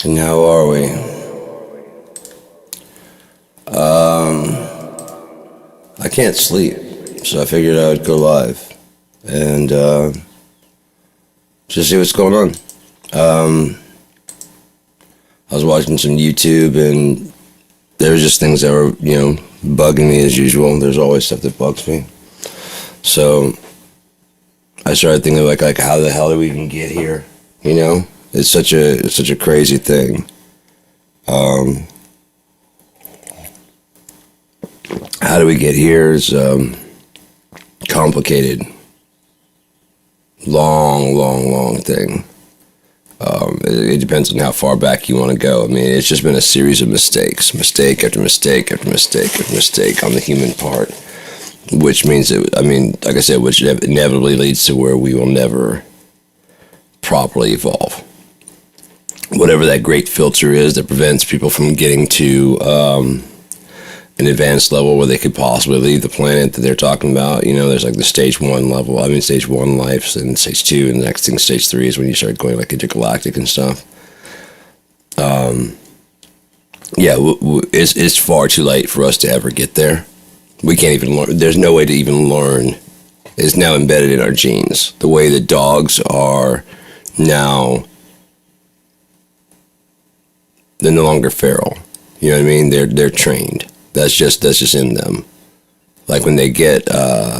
And how are we? I can't sleep, so I figured I would go live and just see what's going on. I was watching some YouTube, and there was just things that were, bugging me as usual. There's always stuff that bugs me. So I started thinking like how the hell did we even get here? It's such a crazy thing. How do we get here is complicated. Long thing. It depends on how far back you want to go. I mean, it's just been a series of mistakes. Mistake after mistake after mistake after mistake on the human part. Which means, like I said, which inevitably leads to where we will never properly evolve. Whatever that great filter is that prevents people from getting to an advanced level where they could possibly leave the planet that they're talking about. There's like the stage 1 level. Stage 1 life, and stage 2, and the next thing, stage 3, is when you start going like intergalactic and stuff. It's far too late for us to ever get there. We can't even learn. There's no way to even learn. It's now embedded in our genes. The way that dogs are now, they're no longer feral. You know what I mean? They're trained. That's just in them. Like when they get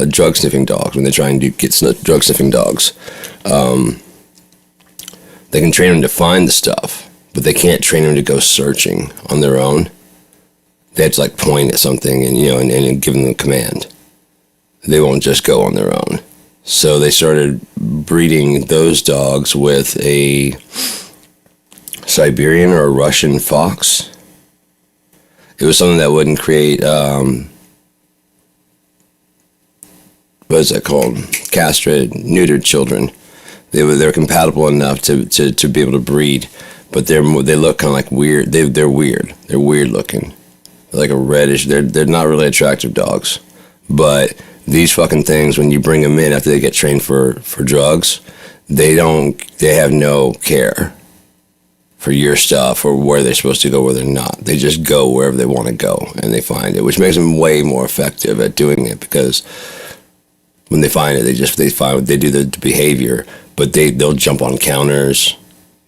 drug sniffing dogs, when they try and get drug sniffing dogs, they can train them to find the stuff, but they can't train them to go searching on their own. They have to like point at something and give them a command. They won't just go on their own. So they started breeding those dogs with a Siberian or a Russian fox. It was something that wouldn't create, what is that called? Castrated, neutered children. They're compatible enough to be able to breed, but they look kind of like weird. They're weird. They're weird looking. They're like a reddish. They're not really attractive dogs, but these fucking things, when you bring them in after they get trained for drugs, they have no care for your stuff or where they're supposed to go, where they're not. They just go wherever they want to go, and they find it, which makes them way more effective at doing it, because when they find it, they do the behavior, but they'll jump on counters.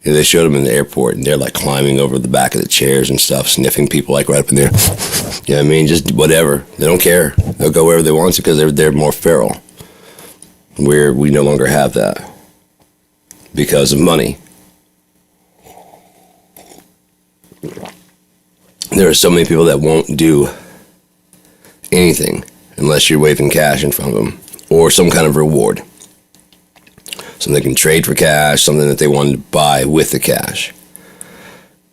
They showed them in the airport, and they're like climbing over the back of the chairs and stuff, sniffing people like right up in there. You know what I mean? Just whatever. They don't care. They'll go wherever they want to because they're more feral. We no longer have that because of money. There are so many people that won't do anything unless you're waving cash in front of them or some kind of reward. Something they can trade for cash, something that they want to buy with the cash.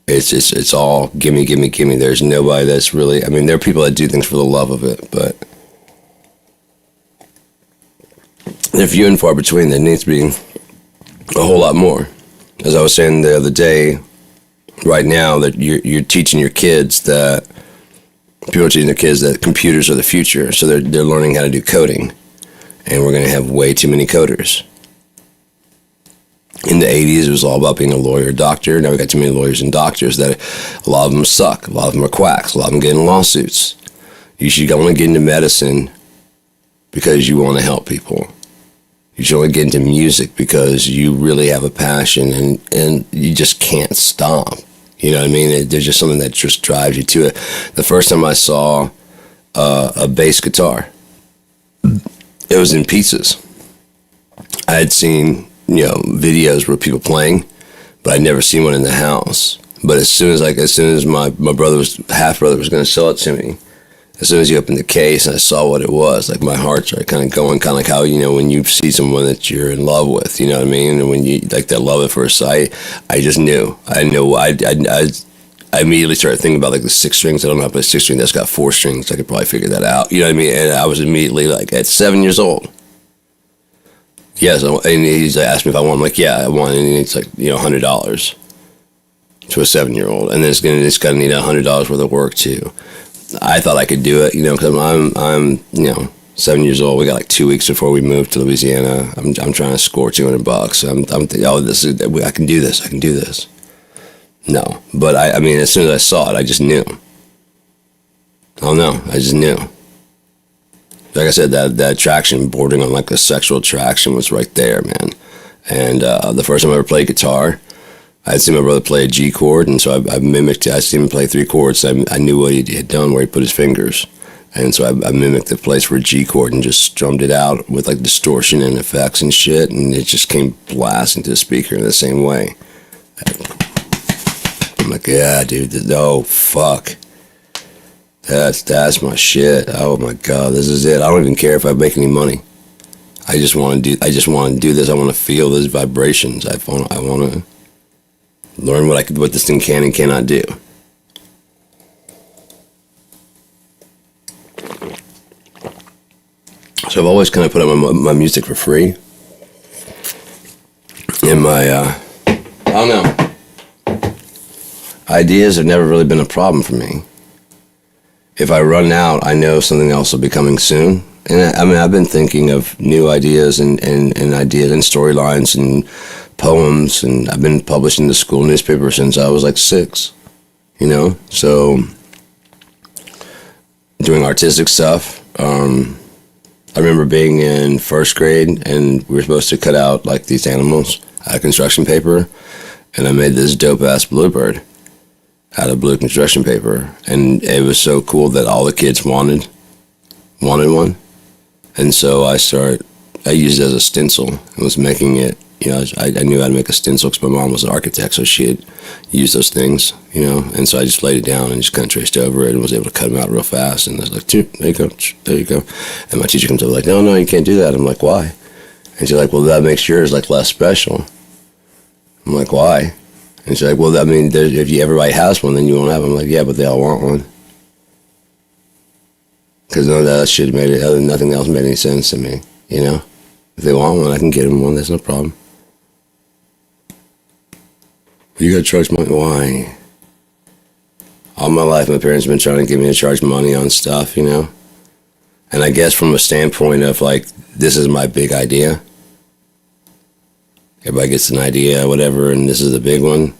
It's all gimme. There's nobody that's really, there are people that do things for the love of it, but they're few and far between. There needs to be a whole lot more. As I was saying the other day, right now that you're teaching your kids that people are teaching their kids that computers are the future, so they're learning how to do coding, and we're going to have way too many coders. In the 80s, it was all about being a lawyer, doctor. Now we got too many lawyers and doctors that a lot of them suck, a lot of them are quacks, a lot of them get in lawsuits. You should only get into medicine because you want to help people. You should only get into music because you really have a passion and you just can't stop. You know what I mean? There's just something that just drives you to it. The first time I saw a bass guitar, it was in pieces. I had seen, videos where people playing, but I'd never seen one in the house. But as soon as my half brother was going to sell it to me, as soon as he opened the case and I saw what it was, like my heart started kind of going, kind of like how, when you see someone that you're in love with, you know what I mean? And when you, like that love at first sight, I just knew. I immediately started thinking about like the 6 strings. I don't know how to play 6 string. That's got 4 strings. I could probably figure that out. You know what I mean? And I was immediately like, at 7 years old. Yes, and he's asked me if I want. I'm like, yeah, I want. And it's like, $100 to a 7-year-old, and then it's gonna need $100 worth of work too. I thought I could do it, because I'm 7 years old. We got like 2 weeks before we moved to Louisiana. I'm trying to score $200. I can do this. No, but I mean, as soon as I saw it, I just knew. I don't know. I just knew. Like I said, that attraction, bordering on like a sexual attraction, was right there, man. And the first time I ever played guitar, I had seen my brother play a G chord, and so I mimicked. I seen him play 3 chords. So I knew what he had done, where he put his fingers, and so I mimicked the place for a G chord and just strummed it out with like distortion and effects and shit, and it just came blasting to the speaker in the same way. I'm like, yeah, dude. Oh fuck. That's my shit. Oh my god, this is it. I don't even care if I make any money. I just want to do this. I want to feel those vibrations. I want to learn what this thing can and cannot do. So I've always kind of put up my music for free. And I don't know. Ideas have never really been a problem for me. If I run out, I know something else will be coming soon. And I mean, I've been thinking of new ideas and ideas and storylines and poems, and I've been published in the school newspaper since I was like 6, you know? So, doing artistic stuff. I remember being in 1st grade, and we were supposed to cut out like these animals out of construction paper, and I made this dope-ass bluebird out of blue construction paper, and it was so cool that all the kids wanted one, and so I used it as a stencil and was making it, you know, I knew how to make a stencil because my mom was an architect, so she had used those things, you know, and so I just laid it down and just kind of traced over it and was able to cut them out real fast, and I was like, there you go, and my teacher comes over like, no, you can't do that. I'm like, why? And she's like, well, that makes yours like less special. I'm like, why? And she's like, well, I mean, if everybody has one, then you won't have them. I'm like, yeah, but they all want one. Because none of that shit made it, nothing else made any sense to me, you know? If they want one, I can get them one, that's no problem. You gotta charge money, why? All my life, my parents have been trying to get me to charge money on stuff, you know? And I guess from a standpoint of like, this is my big idea. Everybody gets an idea, whatever, and this is the big one.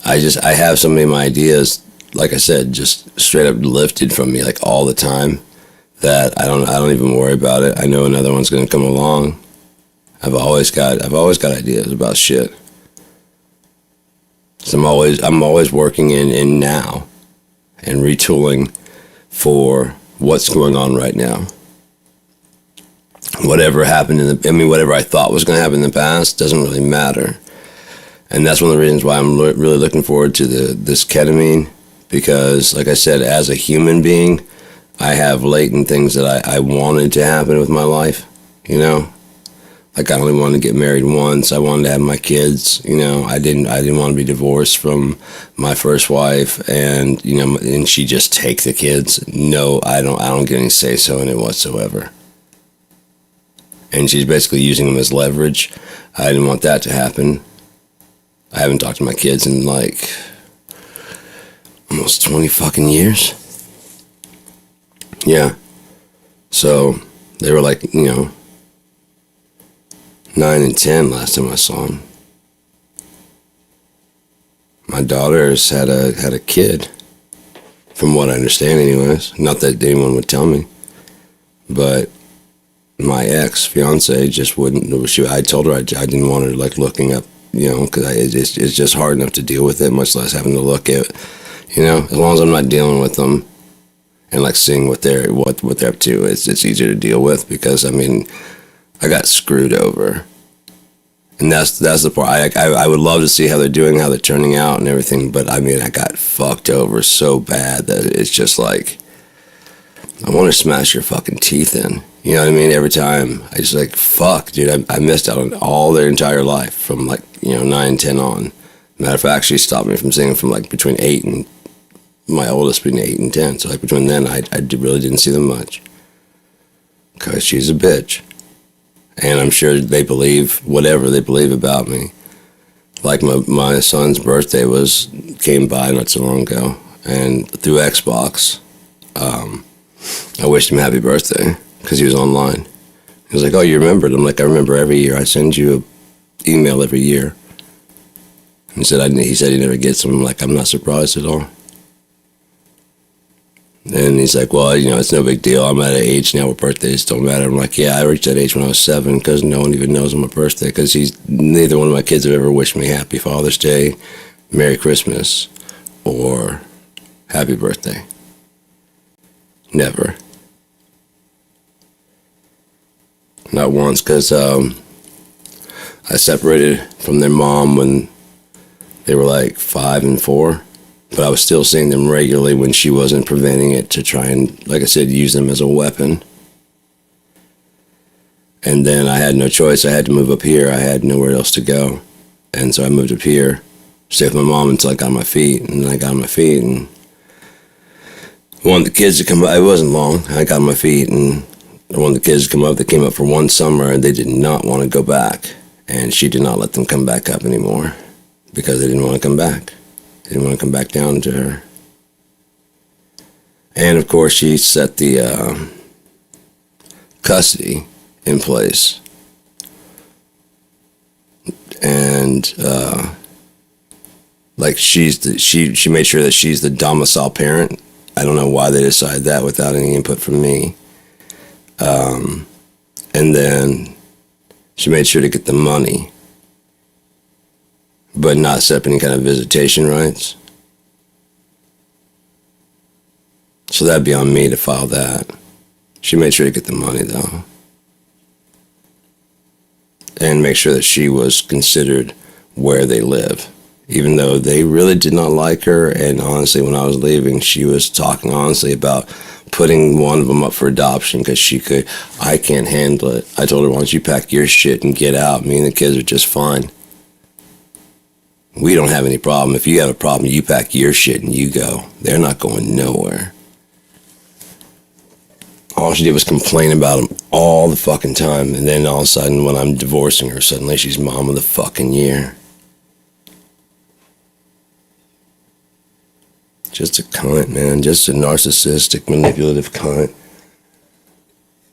I have so many of my ideas, like I said, just straight up lifted from me like all the time that I don't even worry about it. I know another one's gonna come along. I've always got ideas about shit. So I'm always working in now and retooling for what's going on right now. Whatever happened whatever I thought was going to happen in the past doesn't really matter. And that's one of the reasons why I'm really looking forward to this ketamine, because like I said, as a human being, I have latent things that I wanted to happen with my life, you know? Like I only wanted to get married once. I wanted to have my kids, you know. I didn't want to be divorced from my first wife, and you know, and she just take the kids. No, I don't get any say so in it whatsoever. And she's basically using them as leverage. I didn't want that to happen. I haven't talked to my kids in like almost 20 fucking years. Yeah. So they were like, you know, 9 and 10 last time I saw them. My daughter's had a kid, from what I understand anyways. Not that anyone would tell me. But my ex-fiance just wouldn't. I told her I didn't want her like looking up, you know, because it's just hard enough to deal with it, much less having to look at, you know. As long as I'm not dealing with them and like seeing what they're up to, it's easier to deal with, because I mean, I got screwed over, and that's the part. I would love to see how they're doing, how they're turning out, and everything. But I mean, I got fucked over so bad that it's just like, I want to smash your fucking teeth in. You know what I mean? Every time. I just like, fuck, dude, I missed out on all their entire life from like, you know, 9, 10 on. Matter of fact, she stopped me from seeing from like between 8 and, my oldest being 8 and 10. So like between then, I really didn't see them much. Because she's a bitch. And I'm sure they believe whatever they believe about me. Like my son's birthday came by not so long ago. And through Xbox, I wished him happy birthday, because he was online. He was like, oh, you remembered? I'm like, I remember every year. I send you an email every year. He said he never gets them. I'm like, I'm not surprised at all. And he's like, well, it's no big deal. I'm at an age now where birthdays don't matter. I'm like, yeah, I reached that age when I was 7 because no one even knows my birthday because neither one of my kids have ever wished me Happy Father's Day, Merry Christmas, or Happy Birthday. Never. Not once, because I separated from their mom when they were like 5 and 4. But I was still seeing them regularly when she wasn't preventing it to try and, like I said, use them as a weapon. And then I had no choice. I had to move up here. I had nowhere else to go. And so I moved up here, stayed with my mom until I got on my feet. And then I got on my feet and wanted the kids to come up. It wasn't long. I got on my feet and I wanted the kids to come up. They came up for one summer and they did not want to go back. And she did not let them come back up anymore because they didn't want to come back. They didn't want to come back down to her. And of course, she set the custody in place. And she made sure that she's the domicile parent. I don't know why they decided that without any input from me. And then she made sure to get the money, but not set up any kind of visitation rights. So that'd be on me to file that. She made sure to get the money, though. And make sure that she was considered where they live. Even though they really did not like her, and honestly, when I was leaving, she was talking honestly about putting one of them up for adoption because I can't handle it. I told her, why don't you pack your shit and get out? Me and the kids are just fine. We don't have any problem. If you have a problem, you pack your shit and you go. They're not going nowhere. All she did was complain about him all the fucking time. And then all of a sudden, when I'm divorcing her, suddenly she's mom of the fucking year. Just a cunt, man. Just a narcissistic, manipulative cunt.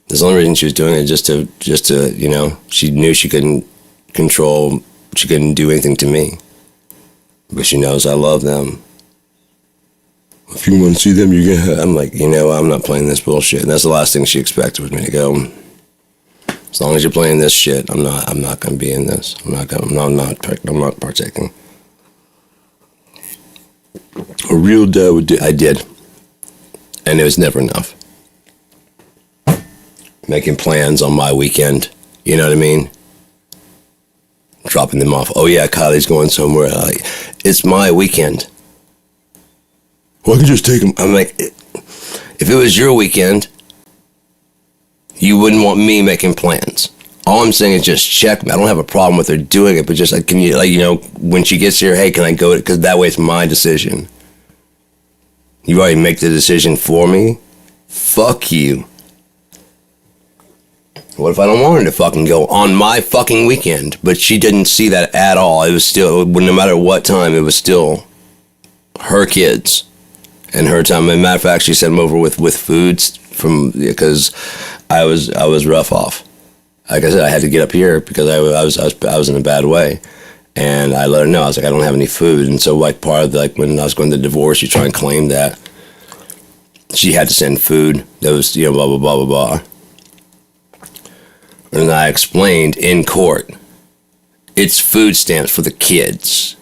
The only reason she was doing it just to, she knew she couldn't control, she couldn't do anything to me. But she knows I love them. If you want to see them, you're gonna. I'm like, I'm not playing this bullshit. And that's the last thing she expected was me to go. As long as you're playing this shit, I'm not gonna be in this. I'm not partaking. A real dad would do. I did, and it was never enough. Making plans on my weekend, you know what I mean? Dropping them off. Oh yeah, Kylie's going somewhere. It's my weekend. Well, I can just take them. I'm like, if it was your weekend, you wouldn't want me making plans. All I'm saying is just check me. I don't have a problem with her doing it, but just like, can you, when she gets here, hey, can I go? Because that way it's my decision. You already make the decision for me? Fuck you. What if I don't want her to fucking go on my fucking weekend? But she didn't see that at all. It was still, no matter what time, it was still her kids and her time. As a matter of fact, she sent them over with foods because I was rough off. Like I said, I had to get up here because I was in a bad way. And I let her know. I was like, I don't have any food. And so part of when I was going to divorce, you try and claim that she had to send food. That was, blah, blah, blah, blah, blah. And I explained in court, it's food stamps for the kids.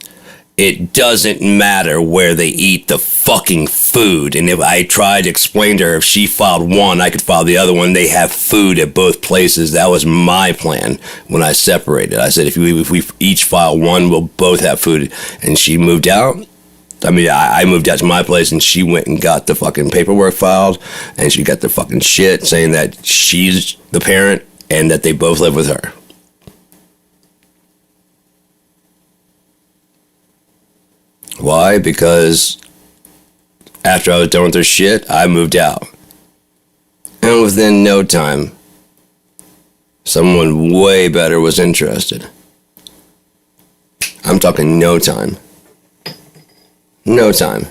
It doesn't matter where they eat the fucking food. And if I tried to explain to her, if she filed one, I could file the other one. They have food at both places. That was my plan when I separated. I said, if we each file one, we'll both have food. And she moved out. I moved out to my place and she went and got the fucking paperwork filed. And she got the fucking shit saying that she's the parent and that they both live with her. Why? Because after I was done with her shit, I moved out. And within no time, someone way better was interested. I'm talking no time. No time.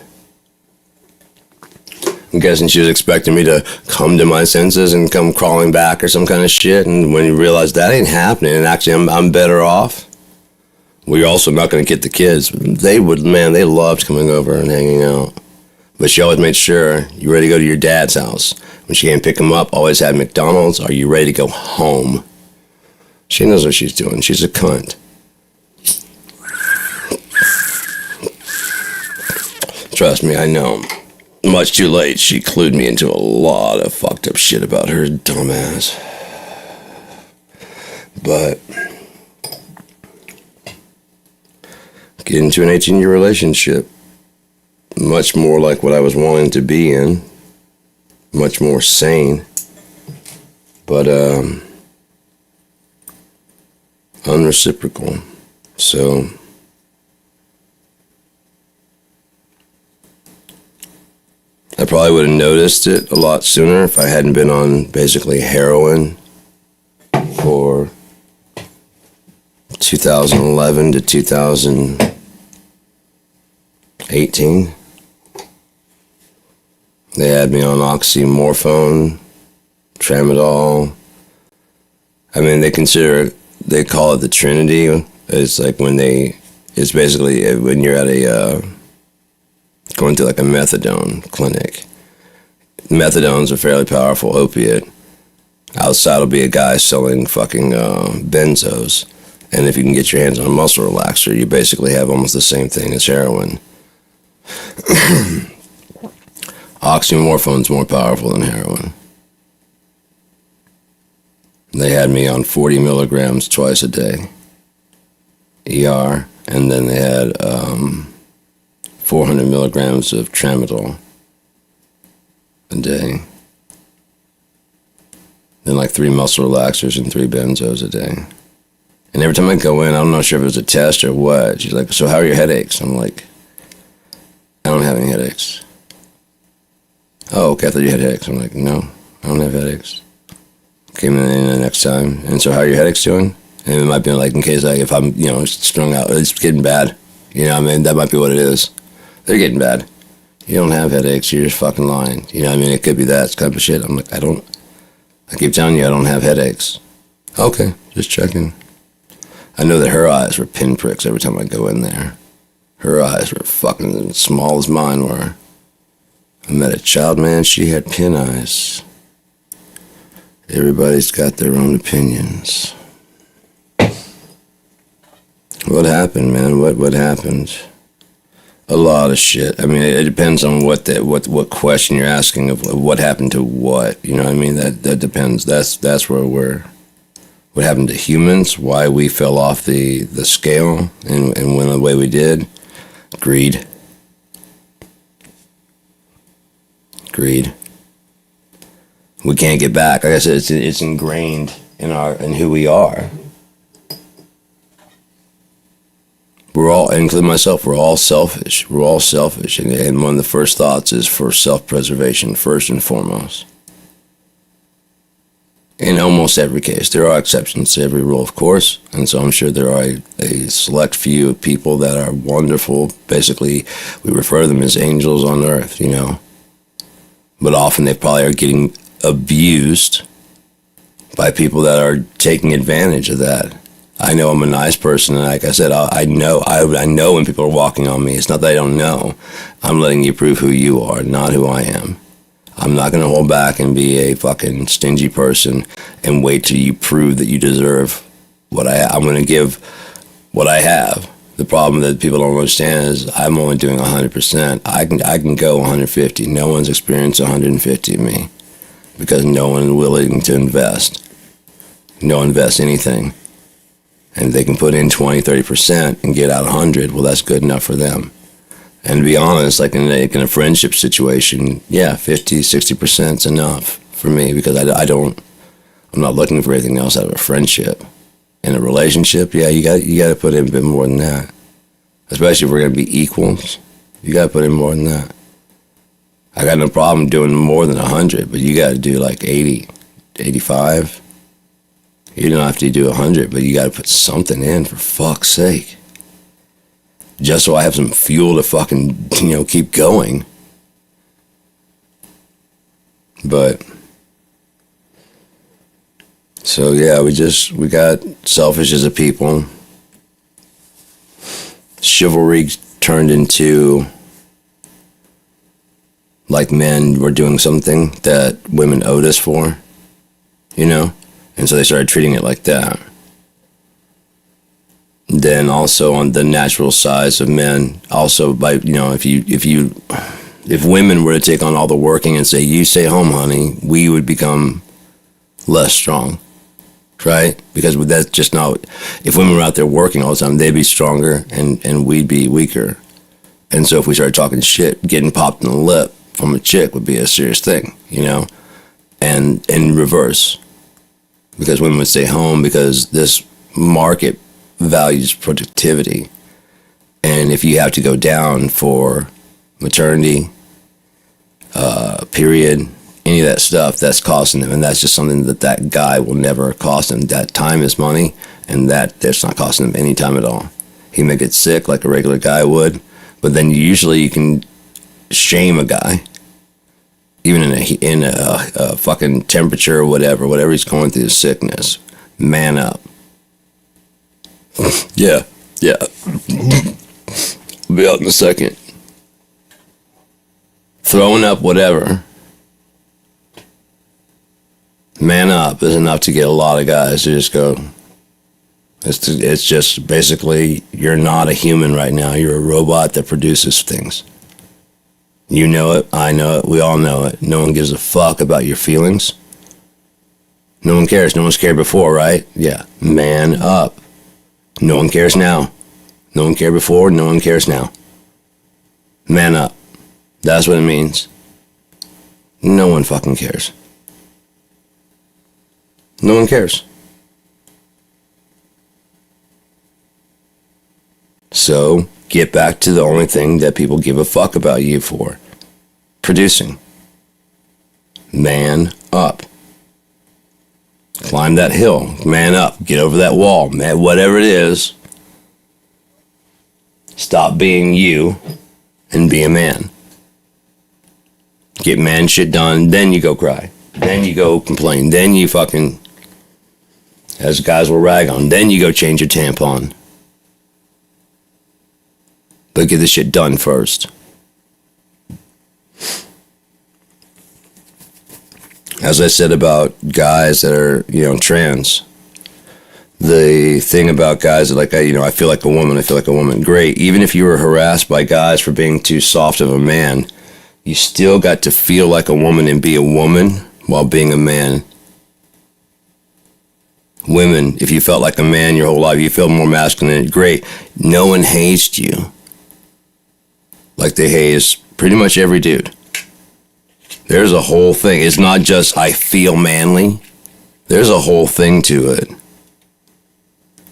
I'm guessing she was expecting me to come to my senses and come crawling back or some kind of shit. And when you realize that ain't happening, and actually I'm better off, We're also not going to get the kids. They would, man, they loved coming over and hanging out. But she always made sure, you ready to go to your dad's house? When she came pick them up, always had McDonald's. Are you ready to go home? She knows what she's doing. She's a cunt. Trust me, I know. Much too late, she clued me into a lot of fucked up shit about her dumbass. But get into an 18-year relationship, much more like what I was wanting to be in, much more sane, but unreciprocal. So I probably would have noticed it a lot sooner if I hadn't been on basically heroin for 2011 to 2018. They had me on oxymorphone, tramadol. I mean, they call it the Trinity. It's like it's basically when you're at going to like a methadone clinic. Methadone's a fairly powerful opiate. Outside will be a guy selling fucking benzos. And if you can get your hands on a muscle relaxer, you basically have almost the same thing as heroin. Oxymorphone's more powerful than heroin. They had me on 40 milligrams twice a day, ER, and then they had 400 milligrams of tramadol a day. Then like 3 muscle relaxers and 3 benzos a day. And every time I go in, I'm not sure if it was a test or what. She's like, so how are your headaches? I'm like, I don't have any headaches. Oh, okay, I thought you had headaches. I'm like, no, I don't have headaches. Came in the next time. And so how are your headaches doing? And it might be like, in case if I'm, strung out, it's getting bad. I mean, that might be what it is. They're getting bad. You don't have headaches, you're just fucking lying. I mean, it could be that type of shit. I'm like, I keep telling you I don't have headaches. Okay, just checking. I know that her eyes were pinpricks every time I go in there. Her eyes were fucking as small as mine were. I met a child, man, she had pin eyes. Everybody's got their own opinions. What happened, man? What happened? A lot of shit. I mean, it depends on what question you're asking of what happened to what. You know what I mean? That depends. That's where what happened to humans, why we fell off the scale and went the way we did. Greed. We can't get back. Like I said, it's ingrained in who we are. We're all, including myself, we're all selfish. And one of the first thoughts is for self-preservation, first and foremost. In almost every case. There are exceptions to every rule, of course. And so I'm sure there are a select few of people that are wonderful. Basically, we refer to them as angels on earth, But often they probably are getting abused by people that are taking advantage of that. I know I'm a nice person, and like I said, I know when people are walking on me. It's not that I don't know. I'm letting you prove who you are, not who I am. I'm not going to hold back and be a fucking stingy person and wait till you prove that you deserve what I'm going to give what I have. The problem that people don't understand is I'm only doing 100%. I can go 150. No one's experienced 150 of me because no one is willing to invest. No one invests anything. And they can put in 20, 30% and get out 100. Well, that's good enough for them. And to be honest, like in a friendship situation, yeah, 50, 60% is enough for me because I'm not looking for anything else out of a friendship. In a relationship, yeah, you got to put in a bit more than that. Especially if we're going to be equals, you got to put in more than that. I got no problem doing more than 100, but you got to do like 80, 85. You don't have to do 100, but you got to put something in for fuck's sake. Just so I have some fuel to fucking, keep going. But, so yeah, we got selfish as a people. chivalry turned into like men were doing something that women owed us for, you know? And so they started treating it like that. Then also on the natural size of men, also by, you know, if women were to take on all the working and say, you stay home, honey, we would become less strong, right? Because that's just not, if women were out there working all the time, they'd be stronger and we'd be weaker. And so if we started talking shit, getting popped in the lip from a chick would be a serious thing, you know? And in reverse, because women would stay home because this market values productivity. And if you have to go down for maternity, period, any of that stuff, that's costing them. And that's just something that guy will never cost him. That time is money, and that's not costing him any time at all. He may get sick like a regular guy would, but then usually you can shame a guy, even in a fucking temperature or whatever he's going through, sickness. Man up. Yeah. I'll be out in a second. Throwing up whatever. Man up is enough to get a lot of guys to just go, it's just basically, you're not a human right now. You're a robot that produces things. You know it, I know it, we all know it. No one gives a fuck about your feelings. No one cares. No one's cared before, right? Yeah. Man up. No one cares now. No one cared before, no one cares now. Man up. That's what it means. No one fucking cares. No one cares. So, get back to the only thing that people give a fuck about you for. Producing. Man up. Climb that hill. Man up. Get over that wall. Man, whatever it is. Stop being you and be a man. Get man shit done. Then you go cry. Then you go complain. Then you fucking, as guys will rag on, then you go change your tampon. But get this shit done first. As I said about guys that are, you know, trans, the thing about guys that like, I feel like a woman, great. Even if you were harassed by guys for being too soft of a man, you still got to feel like a woman and be a woman while being a man. Women, if you felt like a man your whole life, you feel more masculine, great. No one hazed you like they haze pretty much every dude. There's a whole thing. It's not just I feel manly. There's a whole thing to it.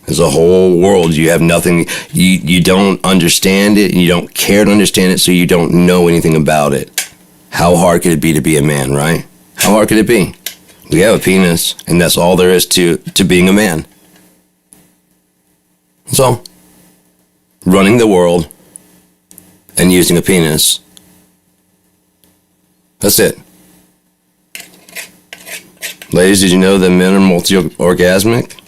There's a whole world. You have nothing. You don't understand it. And you don't care to understand it, so you don't know anything about it. How hard could it be to be a man, right? How hard could it be? We have a penis, and that's all there is to being a man. So, running the world and using a penis. That's it. Ladies, did you know that men are multi-orgasmic?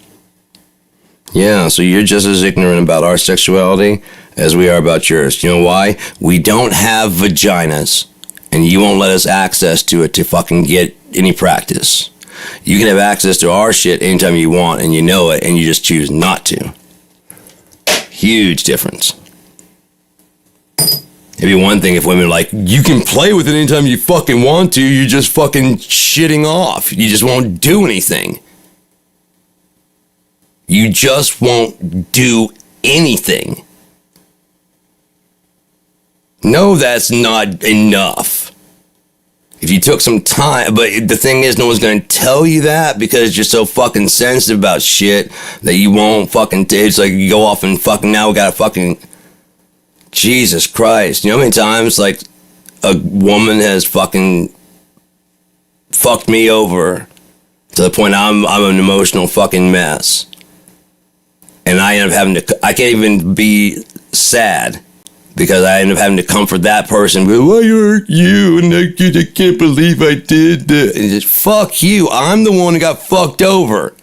Yeah, so you're just as ignorant about our sexuality as we are about yours. You know why? We don't have vaginas, and you won't let us access to it to fucking get any practice. You can have access to our shit anytime you want, and you know it, and you just choose not to. Huge difference. It'd be one thing if women are like, you can play with it anytime you fucking want to, you're just fucking shitting off. You just won't do anything. You just won't do anything. No, that's not enough. If you took some time, but the thing is, no one's going to tell you that because you're so fucking sensitive about shit that you won't fucking, it's like you go off and fucking, now we gotta fucking, Jesus Christ. You know how many times, like, a woman has fucking fucked me over to the point I'm an emotional fucking mess. And I end up having to, I can't even be sad because I end up having to comfort that person. Why hurt you? And I can't believe I did that. And just, fuck you. I'm the one who got fucked over.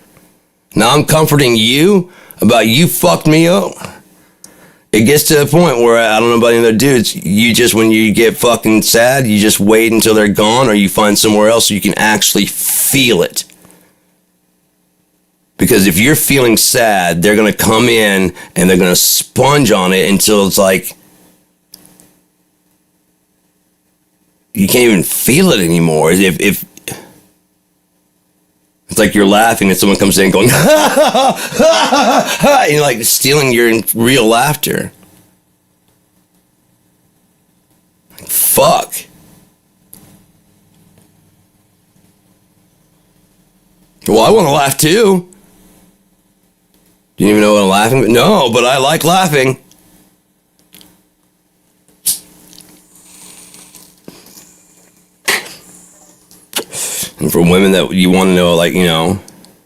Now I'm comforting you about you fucked me over. It gets to the point where, I don't know about any other dudes, you just, when you get fucking sad, you just wait until they're gone, or you find somewhere else so you can actually feel it. Because if you're feeling sad, they're going to come in and they're going to sponge on it until it's like you can't even feel it anymore. If it's like you're laughing and someone comes in going, ha, ha, ha, ha, ha, and you're like stealing your real laughter. Like, fuck. Well, I want to laugh too. Do you even know what I'm laughing at? No, but I like laughing. And for women that you want to know, like, you know,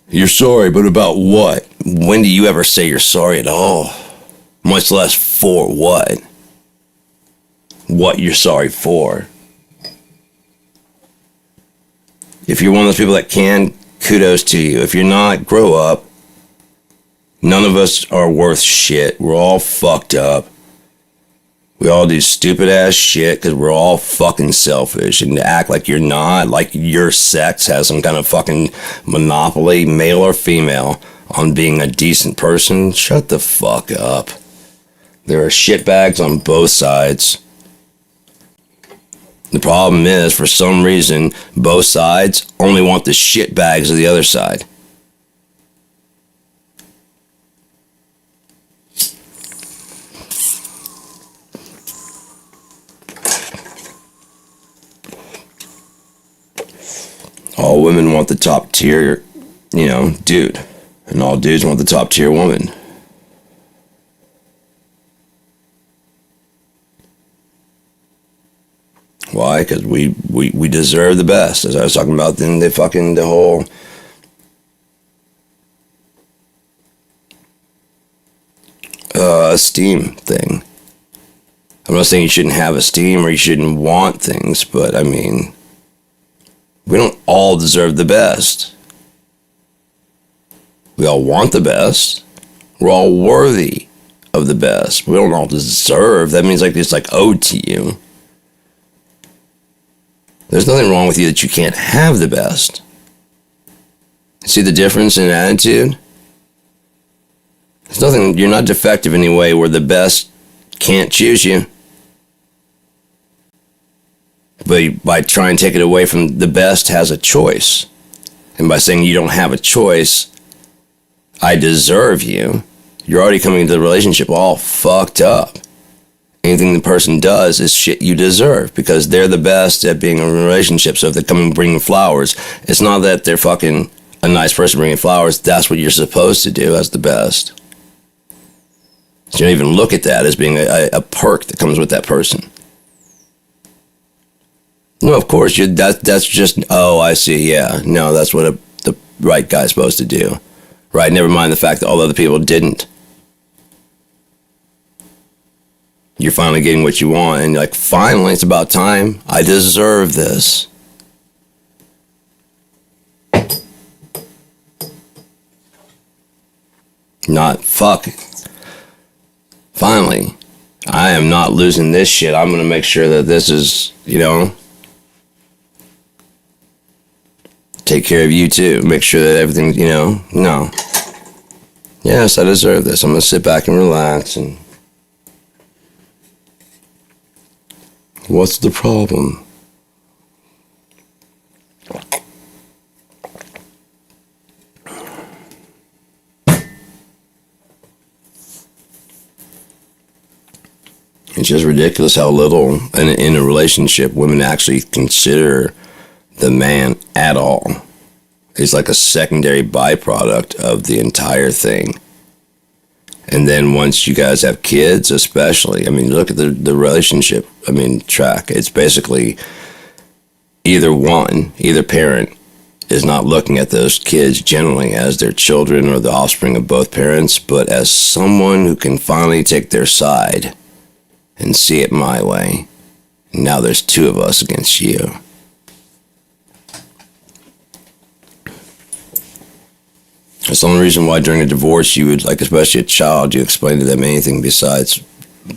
you're sorry, but about what? When do you ever say you're sorry at all? Much less for what? What you're sorry for. If you're one of those people that can, kudos to you. If you're not, grow up. None of us are worth shit. We're all fucked up. We all do stupid ass shit because we're all fucking selfish. And to act like you're not, like your sex has some kind of fucking monopoly, male or female, on being a decent person, shut the fuck up. There are shitbags on both sides. The problem is, for some reason, both sides only want the shitbags of the other side. All women want the top tier, you know, dude. And all dudes want the top tier woman. Why? Because we deserve the best. As I was talking about then, the whole esteem thing. I'm not saying you shouldn't have esteem or you shouldn't want things, but I mean, we don't all deserve the best. We all want the best. We're all worthy of the best. We don't all deserve. That means like it's like owed to you. There's nothing wrong with you that you can't have the best. See the difference in attitude? There's nothing, you're not defective in any way where the best can't choose you. But by trying to take it away from the best has a choice. And by saying you don't have a choice, I deserve you, you're already coming into the relationship all fucked up. Anything the person does is shit you deserve because they're the best at being in a relationship. So if they come and bring flowers, it's not that they're fucking a nice person bringing flowers. That's what you're supposed to do as the best. So you don't even look at that as being a perk that comes with that person. No, of course, that's just, oh, I see, yeah. No, that's what the right guy's supposed to do. Right, never mind the fact that all other people didn't. You're finally getting what you want, and you're like, finally, it's about time. I deserve this. Not, fuck. Finally, I am not losing this shit. I'm going to make sure that this is, you know, take care of you too. Make sure that everything, you know, no. Yes, I deserve this. I'm going to sit back and relax and... What's the problem? It's just ridiculous how little in a relationship women actually consider the man at all. He's like a secondary byproduct of the entire thing. And then once you guys have kids, especially, I mean, look at the relationship, I mean, track. It's basically either parent is not looking at those kids generally as their children or the offspring of both parents, but as someone who can finally take their side and see it my way. Now there's two of us against you. That's the only reason why during a divorce you would, like, especially a child, you explain to them anything besides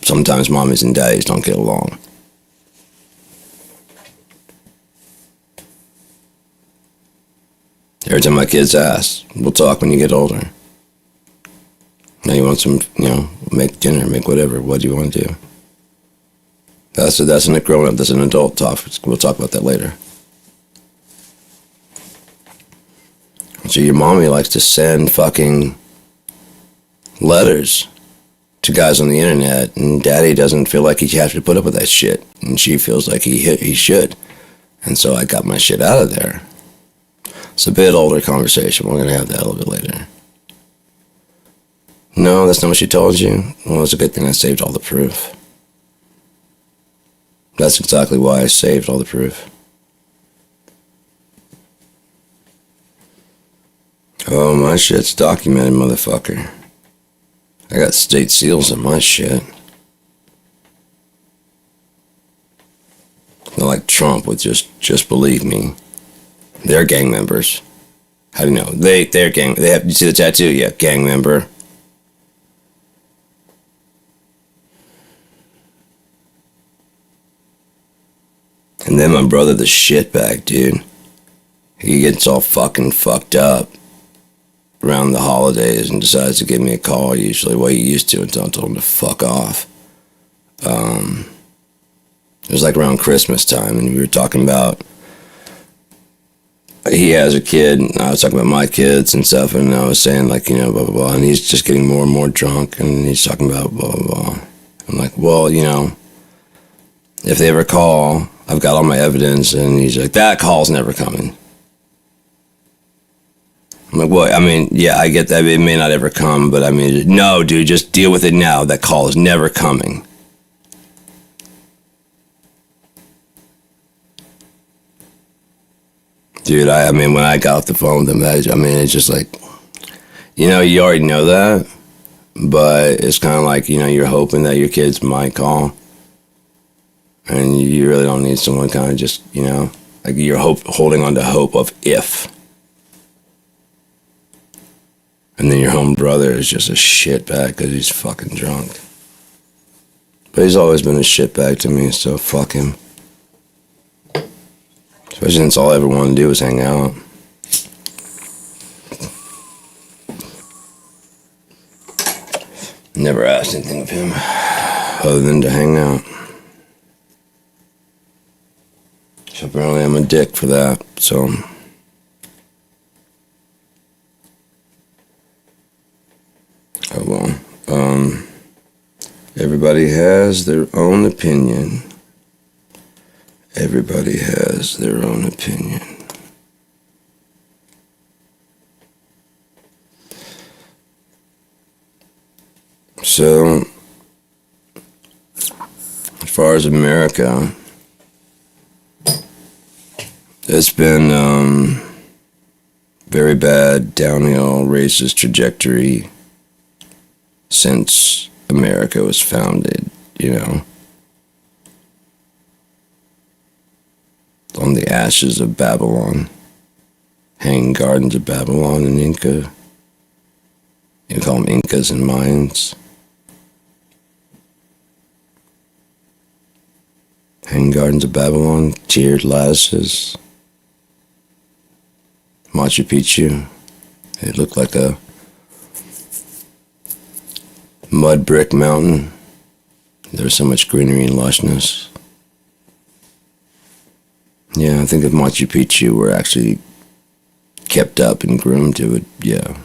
sometimes mommies and daddies don't get along. Every time my kids ask, we'll talk when you get older. Now you want some, make dinner, make whatever. What do you want to do? That's an grown up, that's an adult talk. We'll talk about that later. So your mommy likes to send fucking letters to guys on the internet, and daddy doesn't feel like he has to put up with that shit, and she feels like he should. And so I got my shit out of there. It's a bit older conversation. We're going to have that a little bit later. No, that's not what she told you. Well, it's a good thing I saved all the proof. That's exactly why I saved all the proof. Oh, my shit's documented, motherfucker. I got state seals on my shit. Not like Trump with just believe me. They're gang members. How do you know? They're gang. They have. You see the tattoo? Yeah, gang member. And then my brother, the shitbag, dude. He gets all fucking fucked up around the holidays and decides to give me a call. Usually, what he used to until I told him to fuck off. It was like around Christmas time, and we were talking about. He has a kid, and I was talking about my kids and stuff, and I was saying, like, blah, blah, blah, and he's just getting more and more drunk, and he's talking about blah, blah, blah. I'm like, well, if they ever call, I've got all my evidence, and he's like, that call's never coming. I'm like, well, I mean, yeah, I get that, it may not ever come, but I mean, no, dude, just deal with it now, that call is never coming. Dude, I mean, when I got off the phone with him, it's just like, you already know that, but it's kind of like, you're hoping that your kids might call, and you really don't need someone kind of just, like you're holding on to hope of if. And then your home brother is just a shitbag because he's fucking drunk. But he's always been a shitbag to me, so fuck him. Especially since all I ever wanted to do was hang out. Never asked anything of him other than to hang out. So apparently I'm a dick for that, so. Oh well. Everybody has their own opinion. Everybody has their own opinion. So, as far as America, it's been very bad downhill racist trajectory since America was founded, on the ashes of Babylon, hanging gardens of Babylon and Inca. You call them Incas and Mayans. Hanging gardens of Babylon, tiered lattices. Machu Picchu. It looked like a mud brick mountain. There was so much greenery and lushness. Yeah, I think if Machu Picchu were actually kept up and groomed, it would, yeah.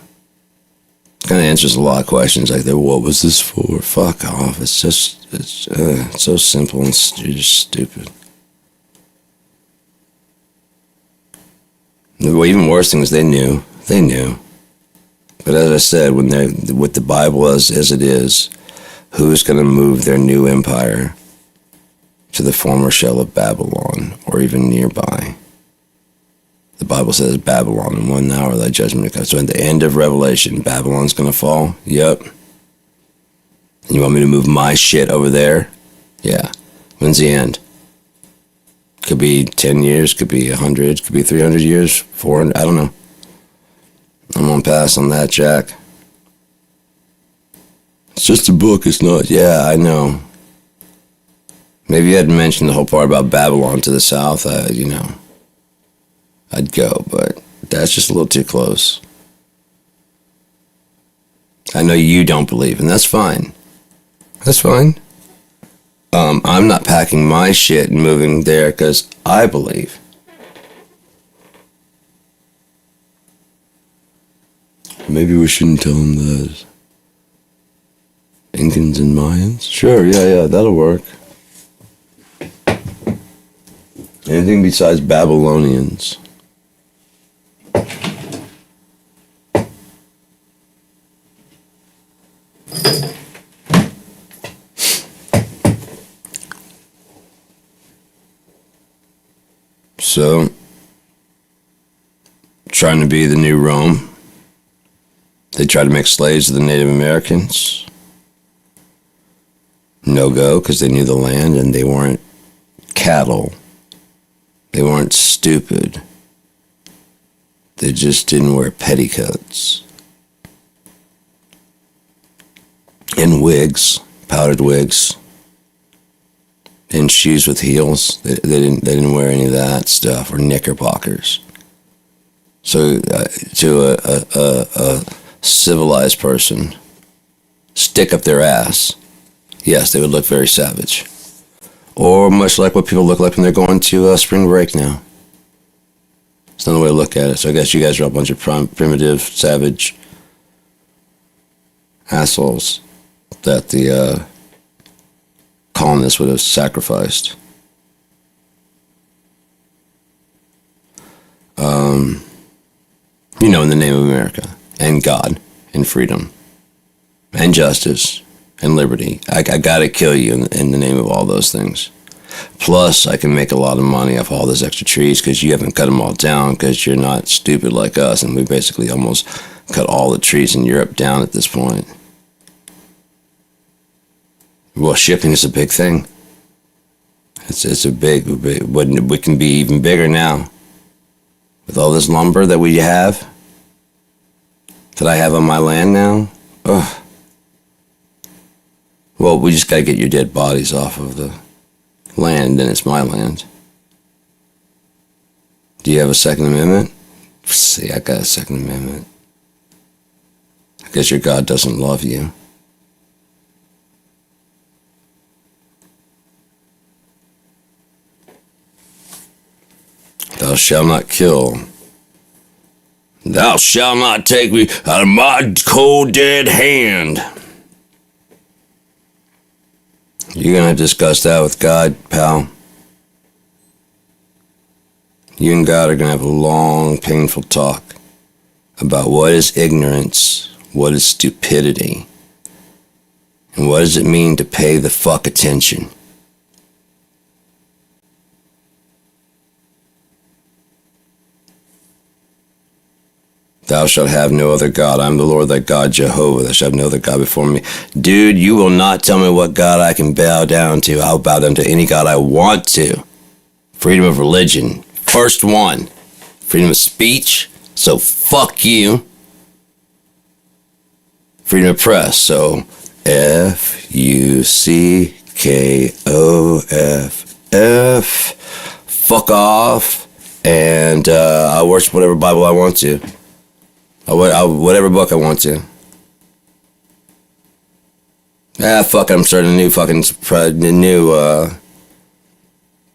Kind of answers a lot of questions like that. What was this for? Fuck off. It's so simple and you're just stupid. The even worse thing was they knew. They knew. But as I said, when they're with the Bible as it is, who's going to move their new empire to the former shell of Babylon, or even nearby? The Bible says Babylon in 1 hour thy judgment comes. So at the end of Revelation, Babylon's going to fall? Yep. And you want me to move my shit over there? Yeah. When's the end? Could be 10 years, could be 100, could be 300 years, 400, I don't know. I'm going to pass on that, Jack. It's just a book, it's not. Yeah, I know. Maybe you hadn't mentioned the whole part about Babylon to the south. I'd go, but that's just a little too close. I know you don't believe, and that's fine. That's fine. I'm not packing my shit and moving there because I believe. Maybe we shouldn't tell them that. Incans and Mayans? Sure, yeah, that'll work. Anything besides Babylonians. So, trying to be the new Rome. They tried to make slaves of the Native Americans. No go, because they knew the land and they weren't cattle. They weren't stupid. They just didn't wear petticoats. And wigs, powdered wigs. And shoes with heels. They didn't wear any of that stuff, or knickerbockers. So to a civilized person, stick up their ass, yes, they would look very savage. Or much like what people look like when they're going to spring break now. It's another way to look at it. So I guess you guys are a bunch of primitive, savage assholes that the colonists would have sacrificed. In the name of America and God and freedom and justice and liberty. I gotta kill you in the name of all those things. Plus, I can make a lot of money off all those extra trees because you haven't cut them all down because you're not stupid like us, and we basically almost cut all the trees in Europe down at this point. Well, shipping is a big thing. It's a big, we can be even bigger now. With all this lumber that we have, that I have on my land now, ugh. Well, we just gotta get your dead bodies off of the land, then it's my land. Do you have a Second Amendment? See, I got a Second Amendment. I guess your God doesn't love you. Thou shalt not kill. Thou shalt not take me out of my cold dead hand. You're going to discuss that with God, pal. You and God are going to have a long, painful talk about what is ignorance, what is stupidity, and what does it mean to pay the fuck attention. Thou shalt have no other God. I am the Lord thy God, Jehovah. Thou shalt have no other God before me. Dude, you will not tell me what God I can bow down to. I'll bow down to any God I want to. Freedom of religion. First one. Freedom of speech. So fuck you. Freedom of press. So F-U-C-K-O-F-F. Fuck off. And I'll worship whatever Bible I want to. Whatever book I want to. Fuck it, I'm starting a new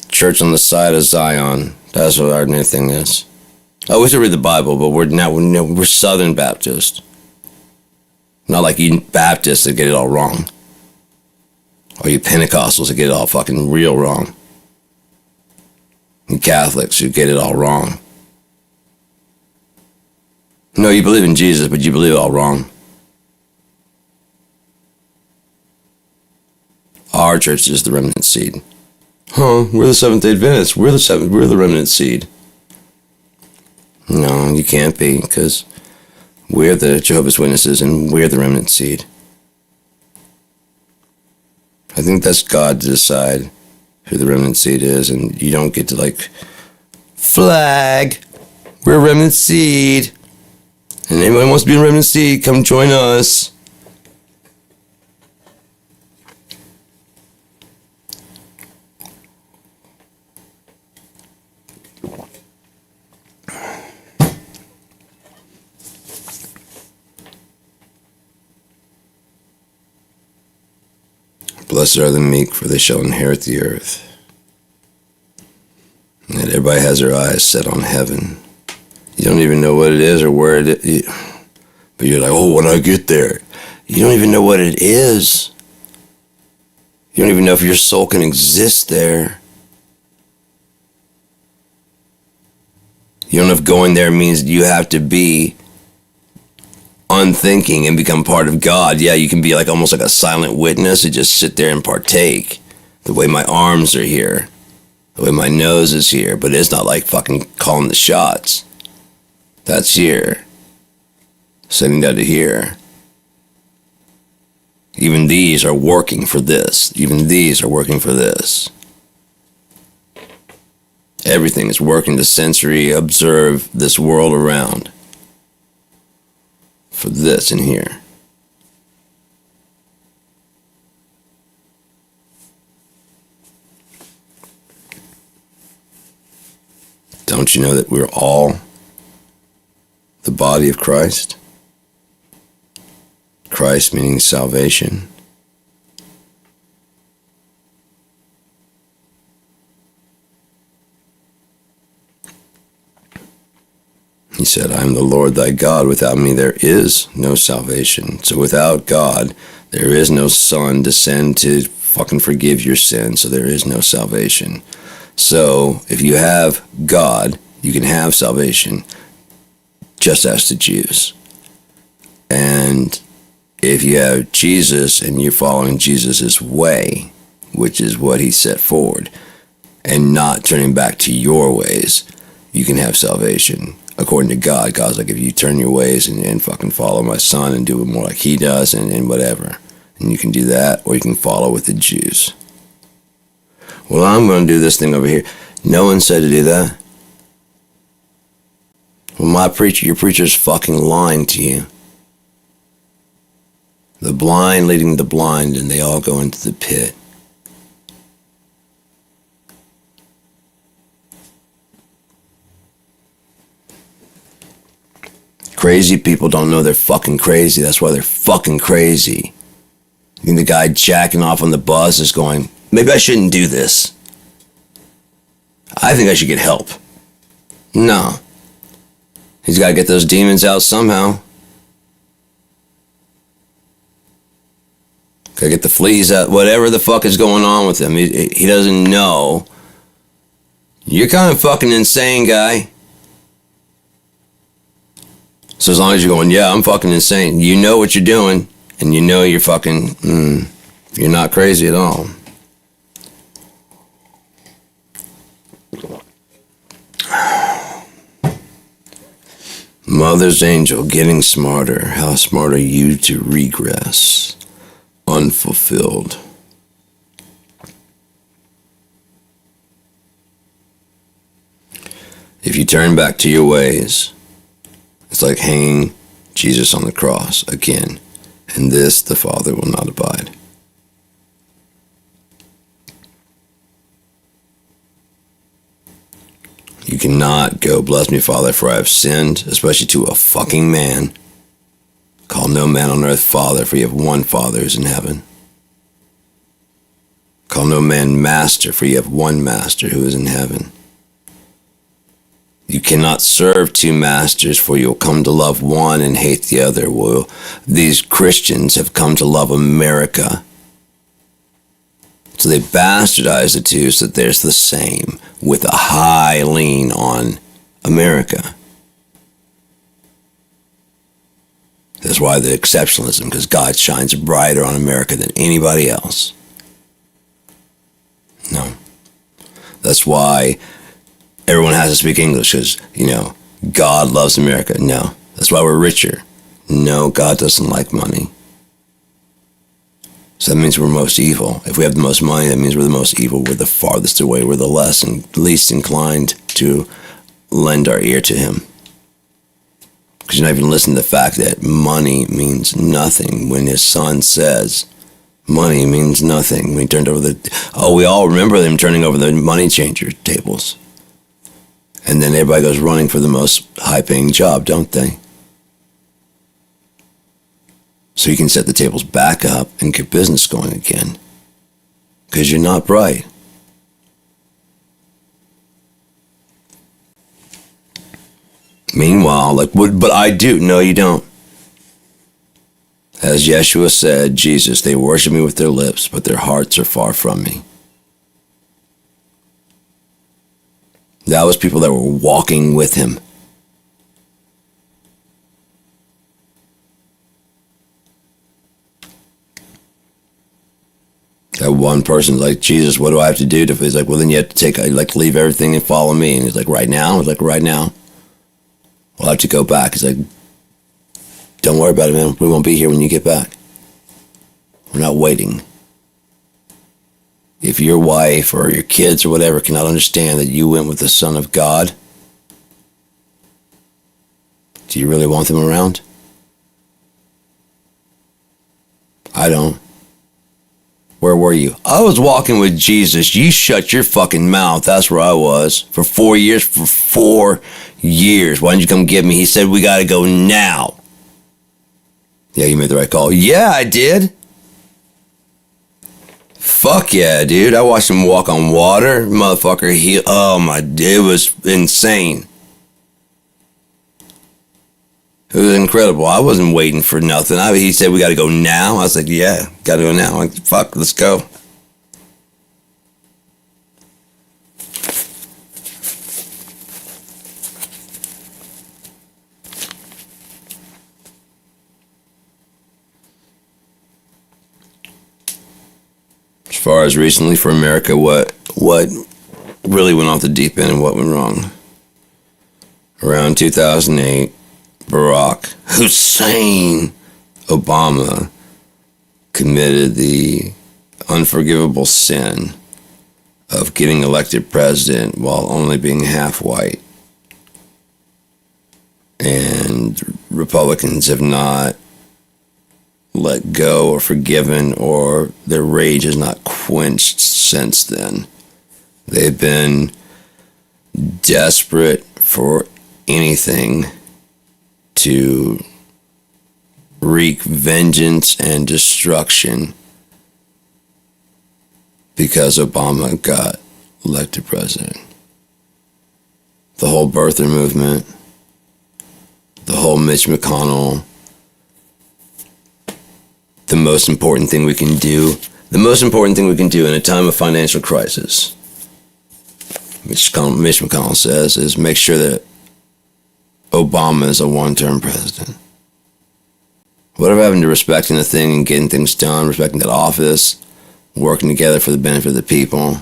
church on the side of Zion. That's what our new thing is. I wish I read the Bible, but we're Southern Baptist. Not like you Baptists that get it all wrong. Or you Pentecostals that get it all fucking real wrong. And Catholics who get it all wrong. No, you believe in Jesus, but you believe it all wrong. Our church is the remnant seed. Huh, we're the Seventh-day Adventists. We're the remnant seed. No, you can't be, because we're the Jehovah's Witnesses and we're the remnant seed. I think that's God to decide who the remnant seed is, and you don't get to flag. We're a remnant seed. And anyone wants to be a remnant seed, come join us. Blessed are the meek, for they shall inherit the earth. And everybody has their eyes set on heaven. You don't even know what it is or where it is. But you're like, oh, when I get there. You don't even know what it is. You don't even know if your soul can exist there. You don't know if going there means you have to be unthinking and become part of God. Yeah, you can be like almost like a silent witness and just sit there and partake. The way my arms are here. The way my nose is here. But it's not like fucking calling the shots. That's here. Sending that to here. Even these are working for this. Even these are working for this. Everything is working to sensory observe this world around. For this in here. Don't you know that we're all the body of Christ? Christ meaning salvation. He said, I am the Lord thy God. Without me there is no salvation. So without God, there is no Son to send to fucking forgive your sins. So there is no salvation. So if you have God, you can have salvation, just as the Jews. And if you have Jesus and you're following Jesus' way, which is what he set forward, and not turning back to your ways, you can have salvation. According to God, God's like, if you turn your ways and fucking follow my son and do it more like he does and whatever, and you can do that, or you can follow with the Jews. Well, I'm going to do this thing over here. No one said to do that. Well, your preacher's fucking lying to you. The blind leading the blind, and they all go into the pit. Crazy people don't know they're fucking crazy. That's why they're fucking crazy. I think the guy jacking off on the bus is going, maybe I shouldn't do this. I think I should get help. No. He's got to get those demons out somehow. Got to get the fleas out. Whatever the fuck is going on with him. He doesn't know. You're kind of fucking insane, guy. So as long as you're going, yeah, I'm fucking insane. You know what you're doing. And you know you're fucking, you're not crazy at all. Mother's angel getting smarter. How smart are you to regress? Unfulfilled. If you turn back to your ways, it's like hanging Jesus on the cross again. And this the Father will not abide. You cannot go, bless me, Father, for I have sinned, especially to a fucking man. Call no man on earth Father, for you have one Father who is in heaven. Call no man Master, for you have one Master who is in heaven. You cannot serve two masters, for you'll come to love one and hate the other. Well, these Christians have come to love America. So they bastardize the two so that there's the same, with a high lean on America. That's why the exceptionalism, because God shines brighter on America than anybody else. No. That's why everyone has to speak English, because, God loves America. No. That's why we're richer. No, God doesn't like money. So that means we're most evil. If we have the most money, that means we're the most evil. We're the farthest away. We're the least inclined to lend our ear to him. Because you're not even listening to the fact that money means nothing when his son says money means nothing. When he turned over we all remember them turning over the money changer tables. And then everybody goes running for the most high-paying job, don't they? So you can set the tables back up and get business going again. Because you're not bright. Meanwhile, but I do. No, you don't. As Yeshua said, Jesus, they worship me with their lips, but their hearts are far from me. That was people that were walking with him. That one person's like, Jesus, what do I have to do? He's like, well, then you have to leave everything and follow me. And he's like, right now? I was like, right now. We'll have to go back. He's like, don't worry about it, man. We won't be here when you get back. We're not waiting. If your wife or your kids or whatever cannot understand that you went with the Son of God, do you really want them around? I don't. Where were you? I was walking with Jesus. You shut your fucking mouth. That's where I was. For 4 years. For 4 years. Why didn't you come get me? He said, we got to go now. Yeah, you made the right call. Yeah, I did. Fuck yeah, dude. I watched him walk on water. Motherfucker, it was insane. It was incredible. I wasn't waiting for nothing. He said, we got to go now. I was like, yeah, got to go now. I'm like, fuck, let's go. As far as recently for America, what really went off the deep end and what went wrong? Around 2008, Barack Hussein Obama committed the unforgivable sin of getting elected president while only being half white. And Republicans have not let go or forgiven, or their rage has not quenched since then. They've been desperate for anything to wreak vengeance and destruction because Obama got elected president. The whole birther movement, the whole Mitch McConnell, the most important thing we can do in a time of financial crisis, Mitch McConnell says, is make sure that Obama is a one-term president. Whatever happened to respecting the thing and getting things done, respecting that office, working together for the benefit of the people?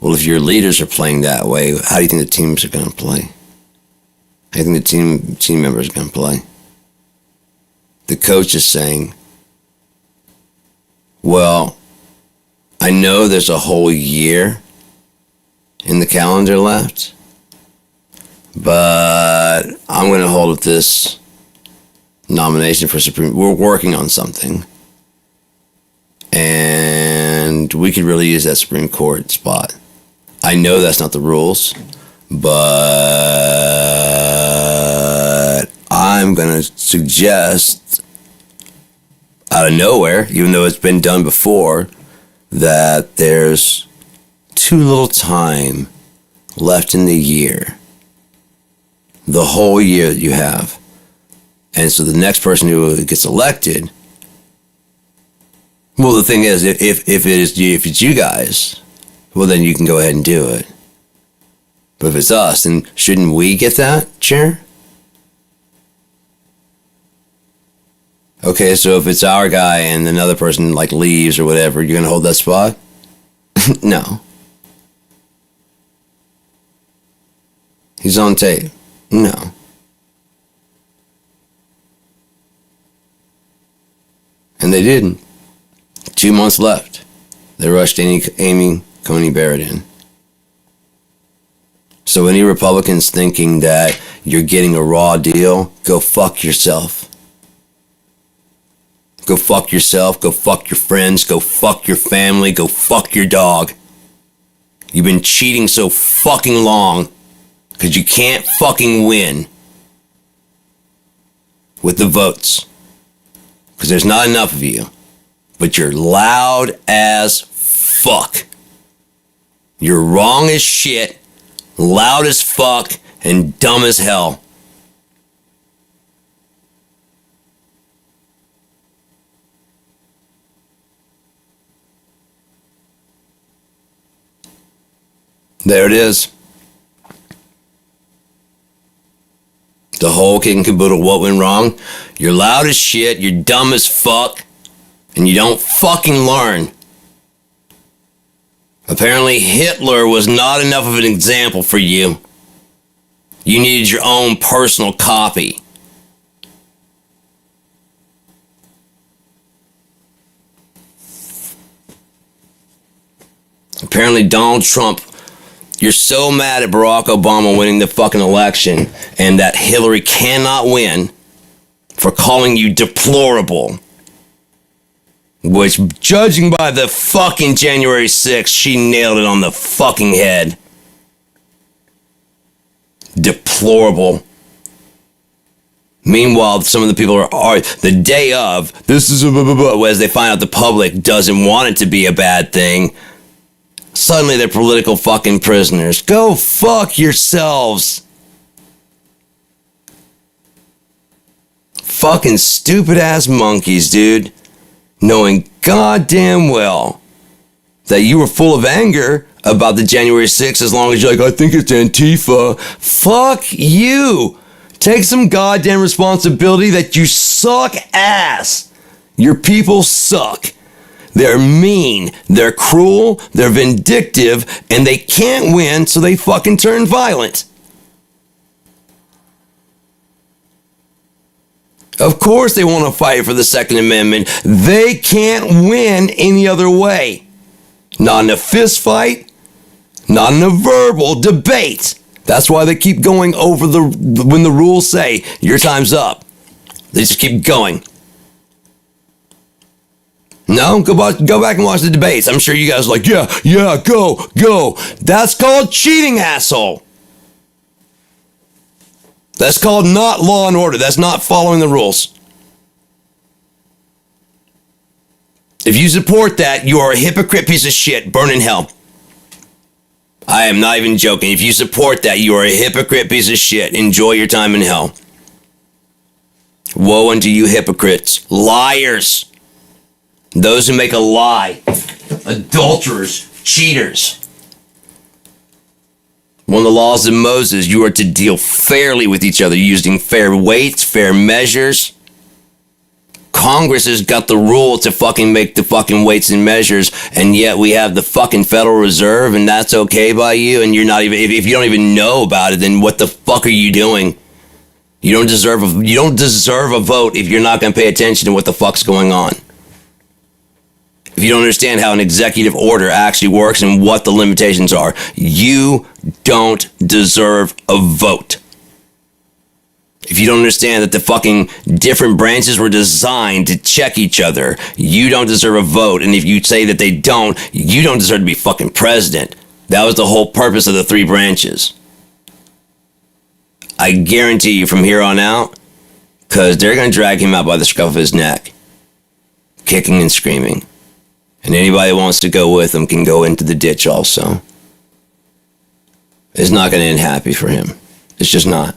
Well, if your leaders are playing that way, how do you think the teams are going to play? How do you think the team members are going to play? The coach is saying, well, I know there's a whole year in the calendar left, but I'm going to hold this nomination for Supreme. We're working on something, and we could really use that Supreme Court spot. I know that's not the rules, but I'm going to suggest out of nowhere, even though it's been done before, that there's too little time left in the year, the whole year that you have. And so the next person who gets elected, well, the thing is, if it's you guys, well, then you can go ahead and do it. But if it's us, then shouldn't we get that chair? Okay, so if it's our guy and another person leaves or whatever, you're gonna hold that spot? No. He's on tape. No. And they didn't. 2 months left. They rushed Amy Coney Barrett in. So any Republicans thinking that you're getting a raw deal, go fuck yourself. Go fuck yourself, go fuck your friends, go fuck your family, go fuck your dog. You've been cheating so fucking long because you can't fucking win with the votes. Because there's not enough of you. But you're loud as fuck. You're wrong as shit, loud as fuck, and dumb as hell. There it is. The whole kit and caboodle, what went wrong? You're loud as shit, you're dumb as fuck, and you don't fucking learn. Apparently Hitler was not enough of an example for you. You needed your own personal copy. Apparently Donald Trump, you're so mad at Barack Obama winning the fucking election and that Hillary cannot win for calling you deplorable. Which, judging by the fucking January 6th, she nailed it on the fucking head. Deplorable. Meanwhile, some of the people are the day of, this is a blah, blah, blah, as they find out the public doesn't want it to be a bad thing. Suddenly they're political fucking prisoners. Go fuck yourselves. Fucking stupid ass monkeys, dude. Knowing goddamn well that you were full of anger about the January 6th as long as you're like, I think it's Antifa. Fuck you. Take some goddamn responsibility that you suck ass. Your people suck. They're mean, they're cruel, they're vindictive, and they can't win, so they fucking turn violent. Of course they want to fight for the Second Amendment. They can't win any other way. Not in a fist fight, not in a verbal debate. That's why they keep going over when the rules say, your time's up. They just keep going. No, go back and watch the debates. I'm sure you guys are like, yeah, go. That's called cheating, asshole. That's called not law and order. That's not following the rules. If you support that, you are a hypocrite piece of shit. Burn in hell. I am not even joking. If you support that, you are a hypocrite piece of shit. Enjoy your time in hell. Woe unto you hypocrites. Liars. Those who make a lie, adulterers, cheaters. One of the laws of Moses, you are to deal fairly with each other using fair weights, fair measures. Congress has got the rule to fucking make the fucking weights and measures, and yet we have the fucking Federal Reserve, and that's okay by you, and you're not even, if you don't even know about it, then what the fuck are you doing? You don't deserve a vote if you're not going to pay attention to what the fuck's going on. If you don't understand how an executive order actually works and what the limitations are, you don't deserve a vote. If you don't understand that the fucking different branches were designed to check each other, you don't deserve a vote. And if you say that they don't, you don't deserve to be fucking president. That was the whole purpose of the three branches. I guarantee you from here on out, because they're going to drag him out by the scruff of his neck, kicking and screaming. And anybody who wants to go with him can go into the ditch also. It's not going to end happy for him. It's just not.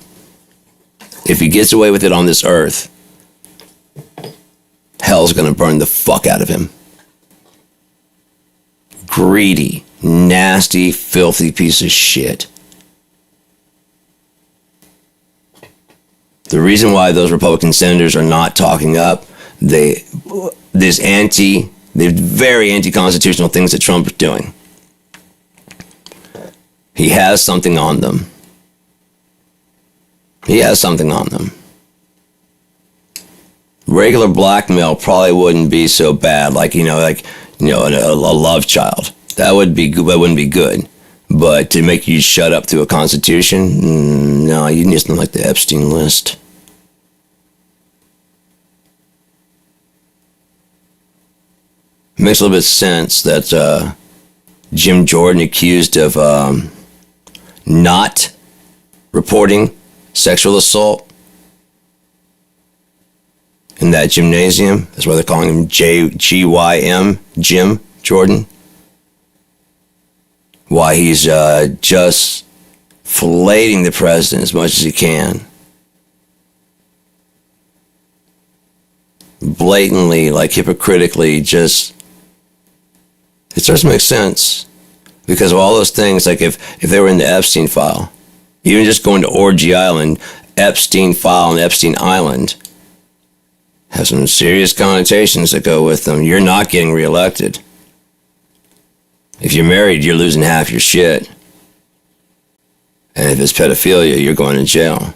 If he gets away with it on this earth, hell's going to burn the fuck out of him. Greedy, nasty, filthy piece of shit. The reason why those Republican senators are not talking up, they're very anti-constitutional things that Trump is doing. He has something on them. Regular blackmail probably wouldn't be so bad, a love child. That wouldn't be good. But to make you shut up to a constitution, no, you need something like the Epstein list. It makes a little bit of sense that Jim Jordan accused of not reporting sexual assault in that gymnasium. That's why they're calling him GYM, Jim Jordan. why he's just filleting the president as much as he can. Blatantly, like hypocritically, just, it starts to make sense because of all those things. Like if they were in the Epstein file, even just going to Orgy Island, Epstein file and Epstein Island have some serious connotations that go with them. You're not getting reelected. If you're married, you're losing half your shit. And if it's pedophilia, you're going to jail.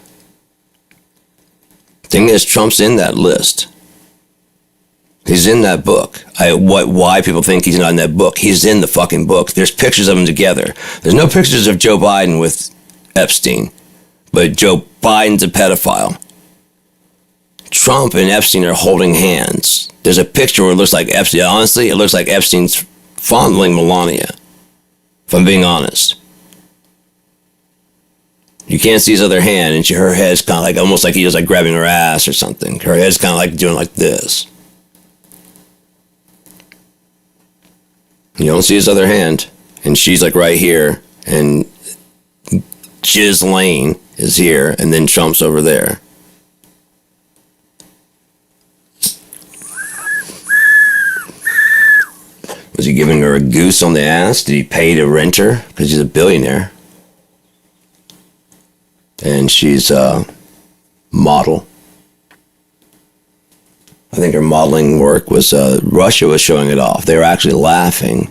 Thing is, Trump's in that list. He's in that book. Why people think he's not in that book? He's in the fucking book. There's pictures of them together. There's no pictures of Joe Biden with Epstein, but Joe Biden's a pedophile. Trump and Epstein are holding hands. There's a picture where it looks like Epstein. Honestly, it looks like Epstein's fondling Melania, if I'm being honest. You can't see his other hand, and her head's kind of like, almost like he was like grabbing her ass or something. Her head's kind of like doing like this. You don't see his other hand, and she's like right here, and Ghislaine is here, and then Trump's over there. Was he giving her a goose on the ass? Did he pay to rent her? Because he's a billionaire. And she's a model. I think her modeling work was, Russia was showing it off. They were actually laughing.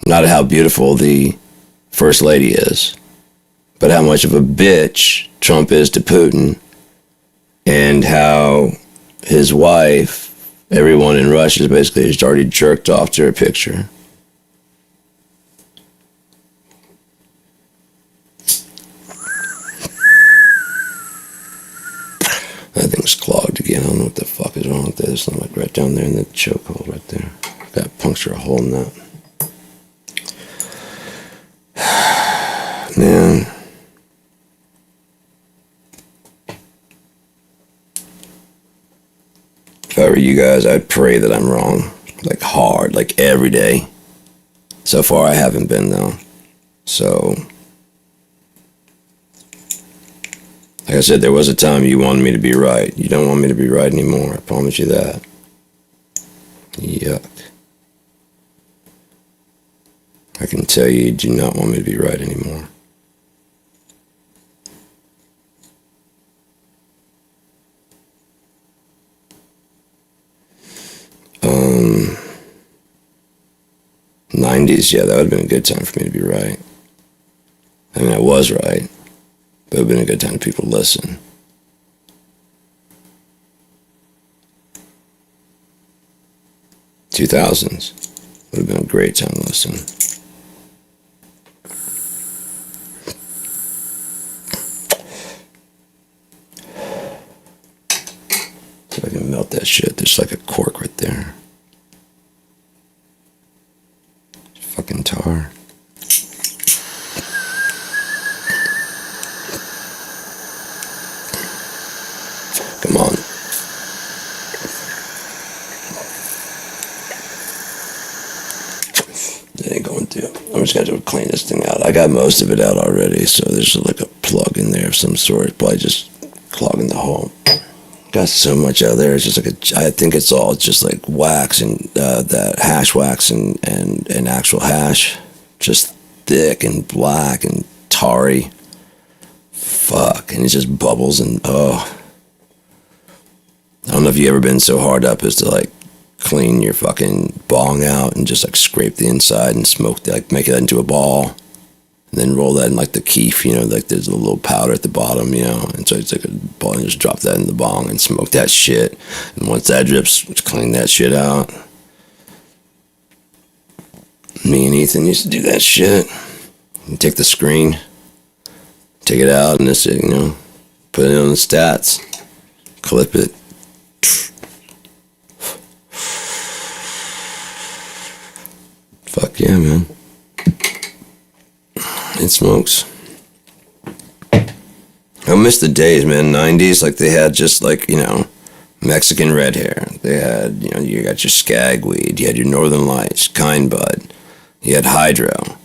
Not at how beautiful the First Lady is, but how much of a bitch Trump is to Putin, and how his wife, everyone in Russia basically has already jerked off to her picture. That thing's clogged again. I don't know what the fuck is wrong with this. I'm like right down there in the chokehold right there. Got to puncture a hole in that. Man. If I were you guys, I'd pray that I'm wrong. Like hard, like every day. So far I haven't been though. So, like I said, there was a time you wanted me to be right. You don't want me to be right anymore. I promise you that. Yuck. I can tell you do not want me to be right anymore. '90s, yeah, that would have been a good time for me to be right. I mean, I was right, but it would have been a good time for people to listen. 2000s would have been a great time to listen. So I can melt that shit. There's like a cork right there. Fucking tar. Come on. It ain't going through. I'm just gonna clean this thing out. I got most of it out already, so there's like a plug in there of some sort. Probably just clogging the hole. Got so much out there. It's just like I think it's all just like wax and that hash wax and actual hash, just thick and black and tarry. Fuck, and it just bubbles and oh. I don't know if you ever been so hard up as to like clean your fucking bong out and just like scrape the inside and smoke, like make it into a ball. And then roll that in like the keef, you know, like there's a little powder at the bottom, you know, and so it's like a ball and just drop that in the bong and smoke that shit. And once that drips, just clean that shit out. Me and Ethan used to do that shit. You take the screen, take it out, and just, you know, put it on the stats, clip it. Fuck yeah, man. It smokes. I miss the days, man. 90s, like they had just like, you know, Mexican red hair. They had, you got your skagweed, you had your Northern Lights, kind bud, you had hydro.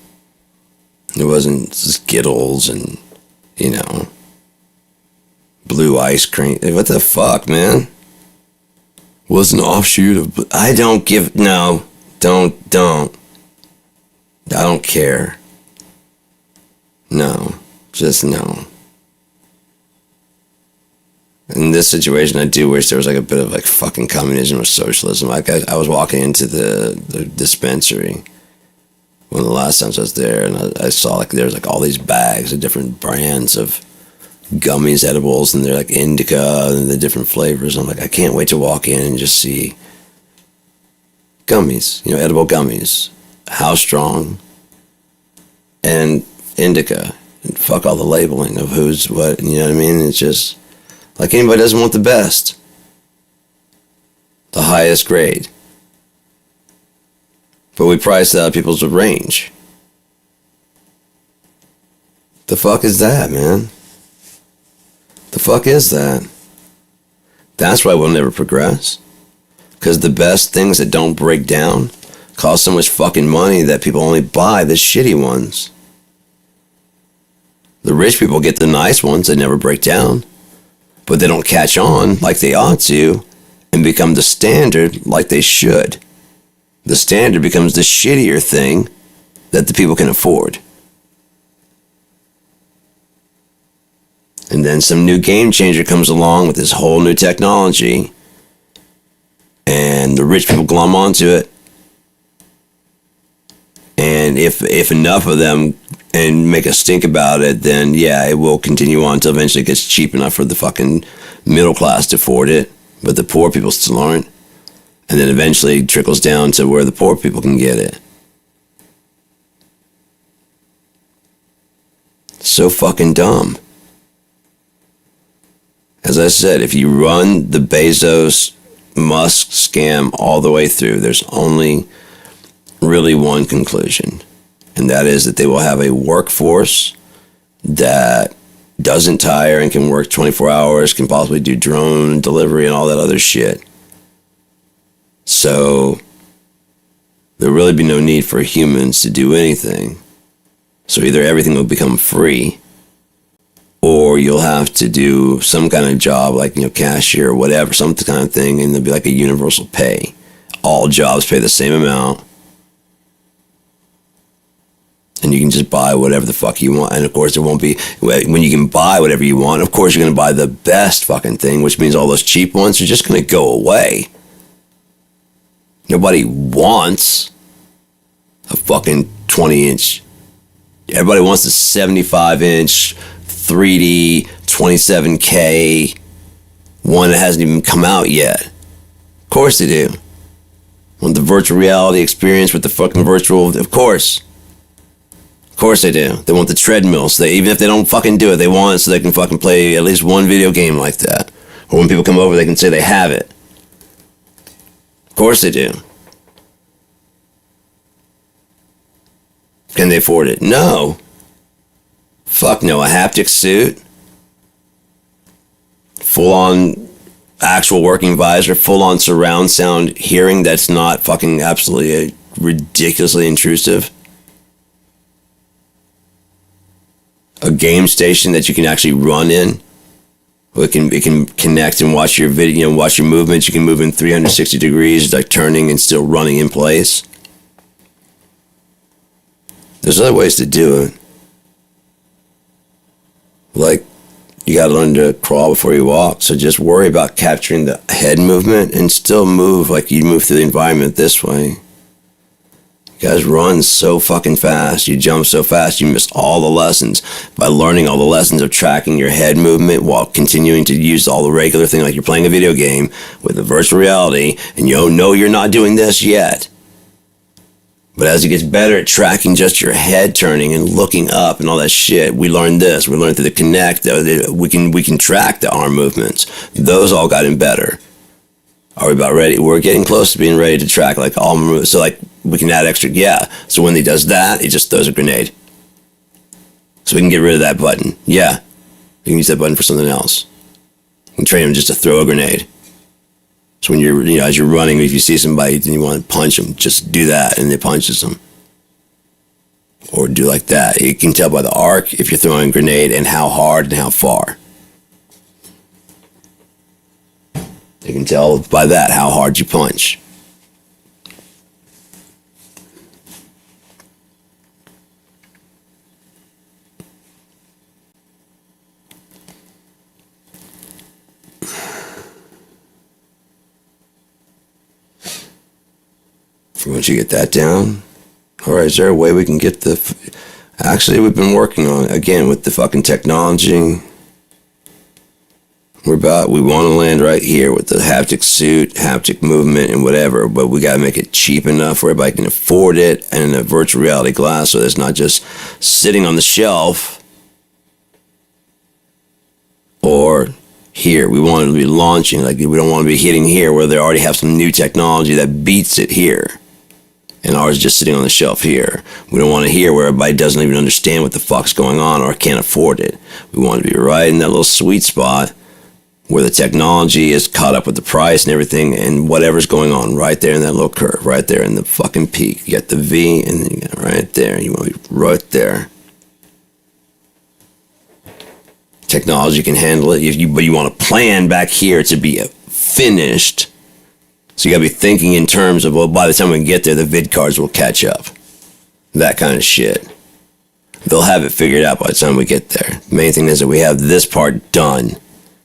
It wasn't Skittles and, blue ice cream. What the fuck, man? Was an offshoot of. I don't give. No. Don't. I don't care. No. Just no. In this situation, I do wish there was like a bit of like fucking communism or socialism. Like I was walking into the dispensary one of the last times I was there, and I saw like there's like all these bags of different brands of gummies, edibles, and they're like indica and the different flavors. I'm like, I can't wait to walk in and just see gummies, edible gummies, how strong, and indica, and fuck all the labeling of who's what. You know what I mean? It's just like anybody doesn't want the best, the highest grade. But we price that out of people's range. The fuck is that, man? The fuck is that? That's why we'll never progress. Because the best things that don't break down cost so much fucking money that people only buy the shitty ones. The rich people get the nice ones that never break down. But they don't catch on like they ought to and become the standard like they should. The standard becomes the shittier thing that the people can afford. And then some new game changer comes along with this whole new technology. And the rich people glom onto it. And if enough of them and make a stink about it, then yeah, it will continue on until eventually it gets cheap enough for the fucking middle class to afford it. But the poor people still aren't. And then eventually it trickles down to where the poor people can get it. So fucking dumb. As I said, if you run the Bezos Musk scam all the way through, there's only really one conclusion. And that is that they will have a workforce that doesn't tire and can work 24 hours, can possibly do drone delivery and all that other shit. So there'll really be no need for humans to do anything. So either everything will become free, or you'll have to do some kind of job like, cashier or whatever, some kind of thing, and there'll be like a universal pay. All jobs pay the same amount. And you can just buy whatever the fuck you want. And of course, there won't be, when you can buy whatever you want, of course you're going to buy the best fucking thing, which means all those cheap ones are just going to go away. Nobody wants a fucking 20-inch. Everybody wants a 75-inch 3D 27K one that hasn't even come out yet. Of course they do. Want the virtual reality experience with the fucking virtual? Of course. Of course they do. They want the treadmills. Even if they don't fucking do it, they want it so they can fucking play at least one video game like that. Or when people come over, they can say they have it. Of course they do. Can they afford it? No. Fuck no. A haptic suit. Full-on actual working visor. Full-on surround sound hearing that's not fucking absolutely ridiculously intrusive. A game station that you can actually run in. It can connect and watch your video, watch your movements. You can move in 360 degrees, like turning and still running in place. There's other ways to do it. Like, you gotta learn to crawl before you walk. So just worry about capturing the head movement and still move like you move through the environment this way. You guys run so fucking fast, you jump so fast, you miss all the lessons. By learning all the lessons of tracking your head movement while continuing to use all the regular things, like you're playing a video game with a virtual reality, and you know you're not doing this yet. But as it gets better at tracking just your head turning and looking up and all that shit, we learned this. We learned through the Kinect, we can track the arm movements. Those all gotten better. Are we about ready? We're getting close to being ready to track like all moves. So like we can add extra, yeah. So when he does that, he just throws a grenade. So we can get rid of that button. Yeah. We can use that button for something else. We can train him just to throw a grenade. So when as you're running, if you see somebody and you want to punch them, just do that and it punches them. Or do like that. You can tell by the arc if you're throwing a grenade and how hard and how far. You can tell by that how hard you punch. Once you get that down, all right, is there a way we can get actually, we've been working on it, again, with the fucking technology. We want to land right here with the haptic suit, haptic movement, and whatever, but we got to make it cheap enough where everybody can afford it, and a virtual reality glass, so it's not just sitting on the shelf. Or here, we want it to be launching, like we don't want to be hitting here where they already have some new technology that beats it here. And ours just sitting on the shelf here. We don't want to hear where everybody doesn't even understand what the fuck's going on or can't afford it. We want to be right in that little sweet spot where the technology is caught up with the price and everything and whatever's going on right there in that little curve, right there in the fucking peak. You got the V and then you got right there. You want to be right there. Technology can handle it, but you want to plan back here to be finished. So you gotta be thinking in terms of, well, by the time we get there, the vid cards will catch up. That kind of shit. They'll have it figured out by the time we get there. The main thing is that we have this part done.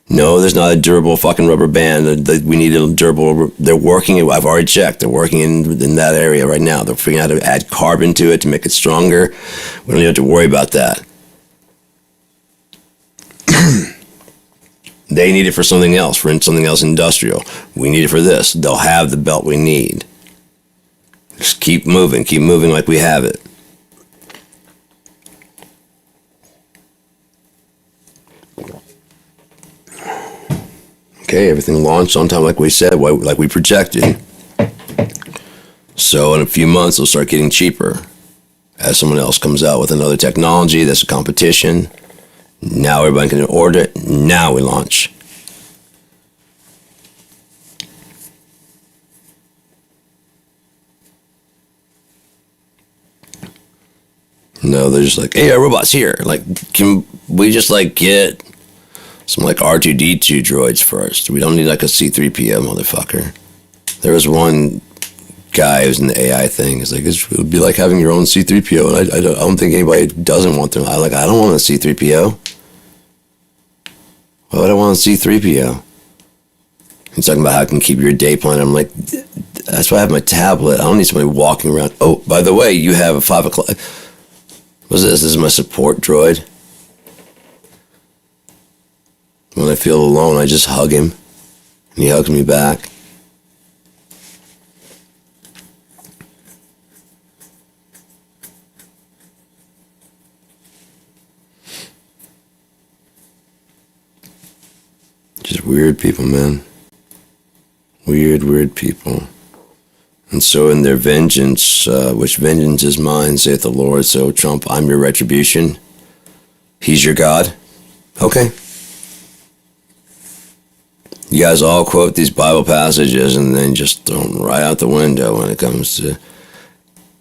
No, there's not a durable fucking rubber band. We need a durable, they're working, I've already checked, they're working in that area right now. They're figuring out how to add carbon to it to make it stronger. We don't even have to worry about that. They need it for something else, for something else industrial. We need it for this. They'll have the belt we need. Just keep moving like we have it. Okay, everything launched on time like we said, like we projected. So in a few months, it'll start getting cheaper. As someone else comes out with another technology that's a competition, now everybody can order it. Now we launch. No, they're just like, hey, our robot's here. Like, can we just like get some like R2D2 droids first? We don't need like a C3PO motherfucker. There was one guy who's in the AI thing. It's like, it would be like having your own C3PO. And I don't think anybody doesn't want them. I don't want a C3PO. Why would I want a C3PO? He's talking about how I can keep your day plan. I'm like, that's why I have my tablet. I don't need somebody walking around. Oh, by the way, you have a 5 o'clock. What's this? This is my support droid. When I feel alone, I just hug him. And he hugs me back. Just weird people, man. Weird people. And so in their vengeance, which vengeance is mine, saith the Lord. So Trump, I'm your retribution. He's your God. Okay. You guys all quote these Bible passages and then just throw them right out the window when it comes to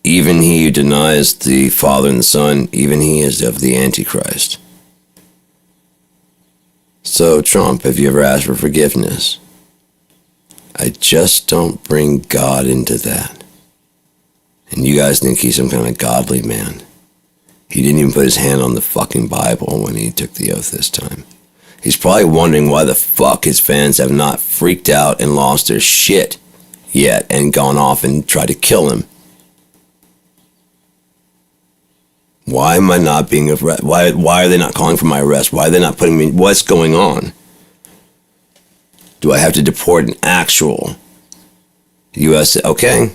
even he who denies the Father and the Son, even he is of the Antichrist. So, Trump, have you ever asked for forgiveness? I just don't bring God into that. And you guys think he's some kind of godly man. He didn't even put his hand on the fucking Bible when he took the oath this time. He's probably wondering why the fuck his fans have not freaked out and lost their shit yet and gone off and tried to kill him. Why am I not being arrested? Why are they not calling for my arrest? Why are they not putting me? What's going on? Do I have to deport an actual U.S.? Okay.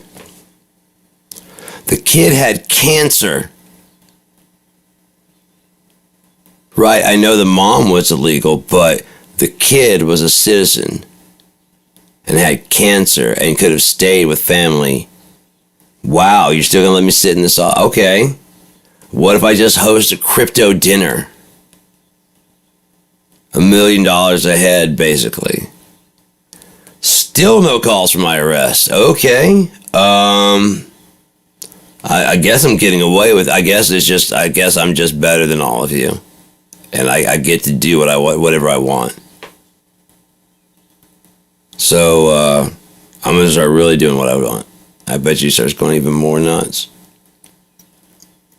The kid had cancer. Right, I know the mom was illegal, but the kid was a citizen and had cancer and could have stayed with family. Wow, you're still gonna let me sit in this? Okay. What if I just host a crypto dinner? $1 million a head, basically. Still no calls from IRS. Okay. I guess I'm getting away with. I guess I'm just better than all of you, and I get to do whatever I want. So I'm gonna start really doing what I want. I bet you he starts going even more nuts.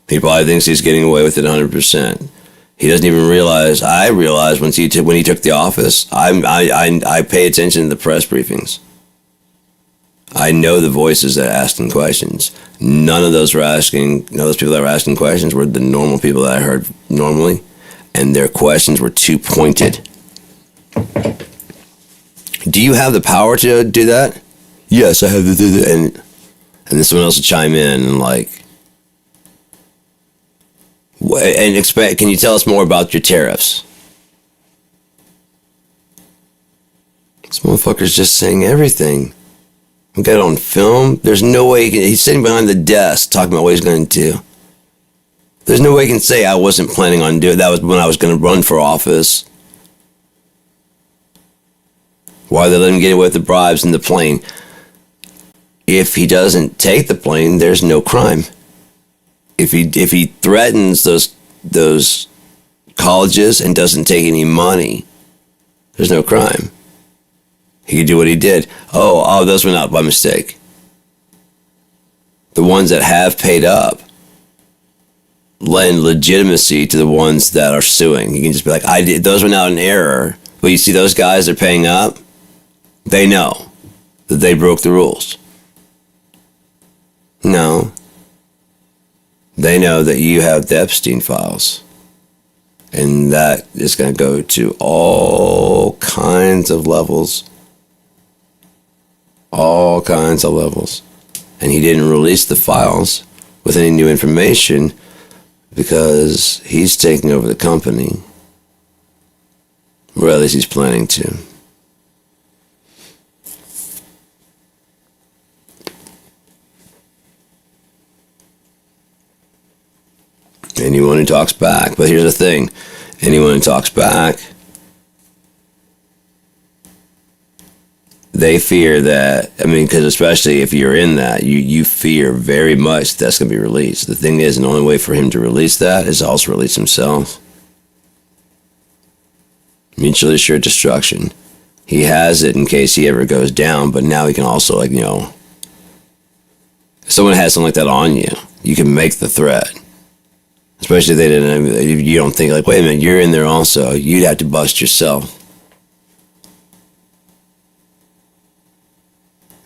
He probably thinks he's getting away with it 100%. He doesn't even realize. I realized when he took the office. I pay attention to the press briefings. I know the voices that are asking questions. None of those people that were asking questions were the normal people that I heard normally, and their questions were too pointed. Do you have the power to do that? Yes, I have to do that. And then someone else will chime in and can you tell us more about your tariffs? This motherfucker's just saying everything. We got it on film. There's no way he's sitting behind the desk talking about what he's going to do. There's no way he can say I wasn't planning on doing that. Was when I was going to run for office. Why they let him get away with the bribes in the plane? If he doesn't take the plane, there's no crime. If he threatens those colleges and doesn't take any money, there's no crime. He could do what he did. Oh, those went out by mistake. The ones that have paid up lend legitimacy to the ones that are suing. You can just be like, those went out in error. But you see those guys that are paying up, they know that they broke the rules. No. They know that you have the Epstein files. And that is going to go to all kinds of levels. All kinds of levels. And he didn't release the files with any new information because he's taking over the company. Or at least he's planning to. Anyone who talks back. But here's the thing. Anyone who talks back, they fear that, because especially if you're in that, you fear very much that's going to be released. The thing is, the only way for him to release that is to also release himself. Mutually assured destruction. He has it in case he ever goes down, but now he can also, if someone has something like that on you, you can make the threat. Especially if you don't think, wait a minute, you're in there also. You'd have to bust yourself.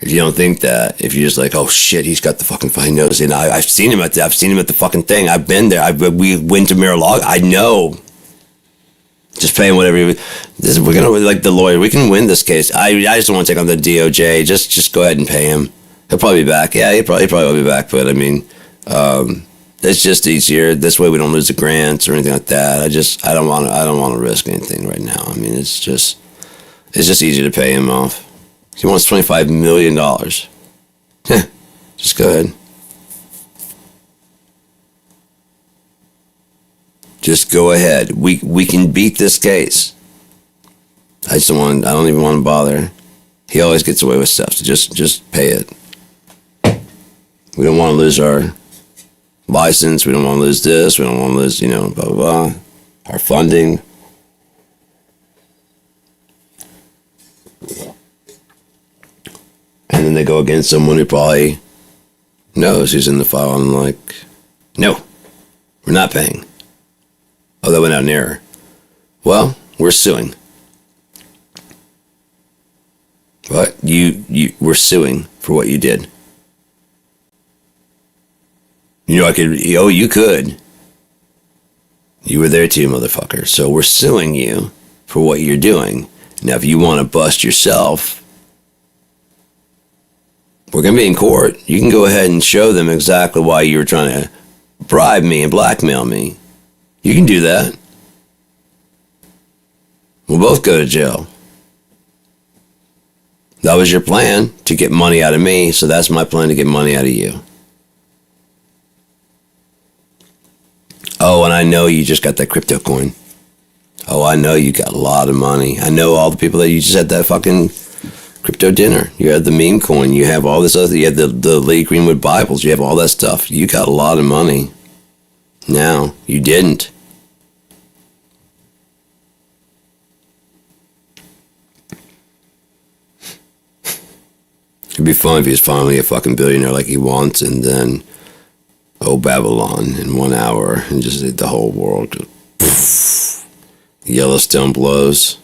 If you don't think that, if you're just like, oh shit, he's got the fucking fine nose, and I've seen him at the fucking thing. I've been there. We went to Mar-a-Lago. I know. Just paying whatever. We're gonna like the lawyer. We can win this case. I just don't want to take on the DOJ. Just go ahead and pay him. He'll probably be back. Yeah, he probably will be back. But it's just easier. This way we don't lose the grants or anything like that. I don't want to risk anything right now. It's just easier to pay him off. He wants $25 million. Just go ahead. Just go ahead. We can beat this case. I don't even want to bother. He always gets away with stuff, so just pay it. We don't want to lose our license. We don't want to lose this. We don't want to lose, blah, blah, blah. Our funding. And then they go against someone who probably knows who's in the file and no, we're not paying. Oh, that went out in error. Well, we're suing. But we're suing for what you did. You could. You were there too, motherfucker. So we're suing you for what you're doing. Now, if you want to bust yourself, we're going to be in court. You can go ahead and show them exactly why you were trying to bribe me and blackmail me. You can do that. We'll both go to jail. That was your plan, to get money out of me, so that's my plan to get money out of you. Oh, and I know you just got that crypto coin. Oh, I know you got a lot of money. I know all the people that you just had that fucking crypto dinner. You had the meme coin. You have all this other. You had the Lee Greenwood Bibles. You have all that stuff. You got a lot of money. Now you didn't. It'd be fun if he was finally a fucking billionaire like he wants, and then, oh, Babylon in 1 hour, and just the whole world just, Yellowstone blows.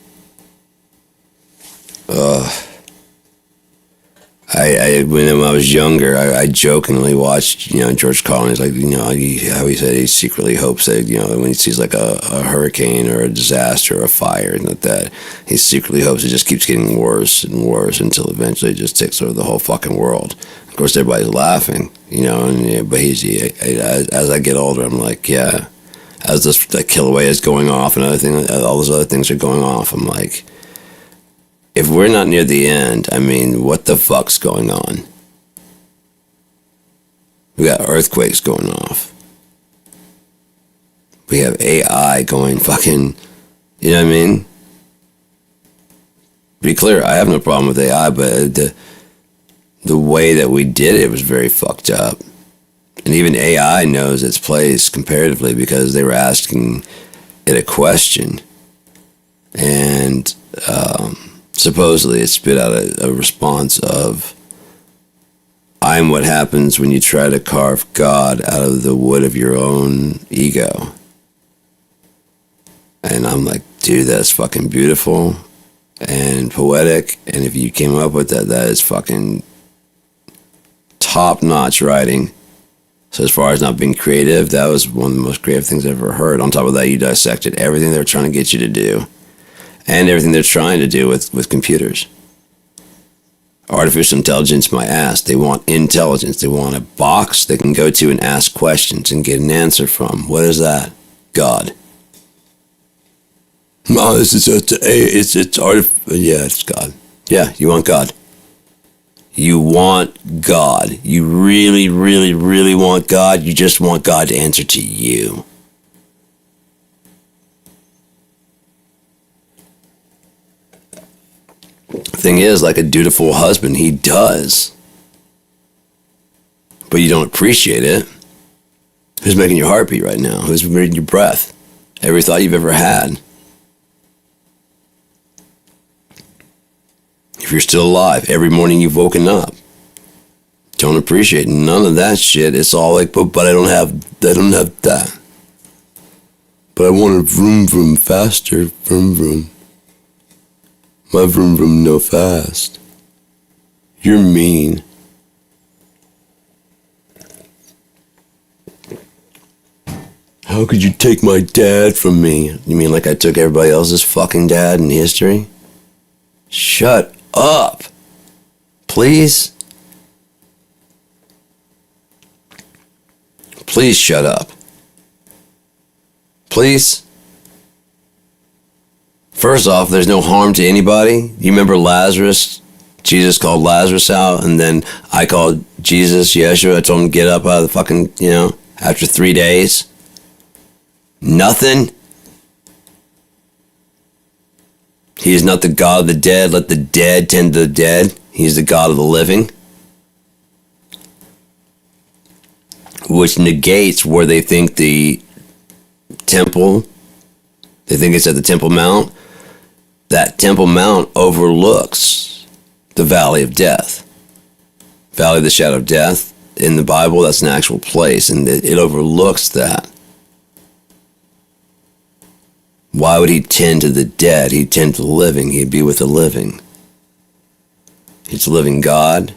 When I was younger, I jokingly watched, George Carlin's, like, how he said he secretly hopes that, when he sees like a hurricane or a disaster or a fire and like that, he secretly hopes it just keeps getting worse and worse until eventually it just takes over the whole fucking world. Of course, everybody's laughing, but as I get older, I'm like, yeah, as this like Kilauea is going off and all those other things are going off, I'm like, if we're not near the end, I mean, what the fuck's going on? We got earthquakes going off. We have AI going fucking, you know what I mean? Be clear, I have no problem with AI, but the way that we did it was very fucked up. And even AI knows its place comparatively because they were asking it a question. And, supposedly it spit out a response of, I'm what happens when you try to carve God out of the wood of your own ego. And I'm like, dude, that's fucking beautiful and poetic. And if you came up with that, that is fucking top-notch writing. So as far as not being creative, that was one of the most creative things I've ever heard. On top of that, you dissected everything they were trying to get you to do. And everything they're trying to do with computers. Artificial intelligence, my ass. They want intelligence. They want a box they can go to and ask questions and get an answer from. What is that? God. No, it's artificial. Yeah, it's God. Yeah, you want God. You want God. You really, really, really want God. You just want God to answer to you. Thing is, like a dutiful husband, he does. But you don't appreciate it. Who's making your heart beat right now? Who's reading your breath? Every thought you've ever had. If you're still alive, every morning you've woken up. Don't appreciate none of that shit. It's all like, but I don't have that. But I want a vroom vroom faster, vroom vroom. My vroom vroom no fast. You're mean. How could you take my dad from me? You mean like I took everybody else's fucking dad in history? Shut up. Please? Please shut up. Please? First off, there's no harm to anybody. You remember Lazarus? Jesus called Lazarus out, and then I called Jesus, Yeshua. I told him to get up out of the fucking, after 3 days. Nothing. He is not the God of the dead. Let the dead tend to the dead. He's the God of the living. Which negates where they think the temple, they think it's at the Temple Mount. That Temple Mount overlooks the Valley of Death. Valley of the Shadow of Death. In the Bible, that's an actual place, and it overlooks that. Why would he tend to the dead? He'd tend to the living. He'd be with the living. He's a living God.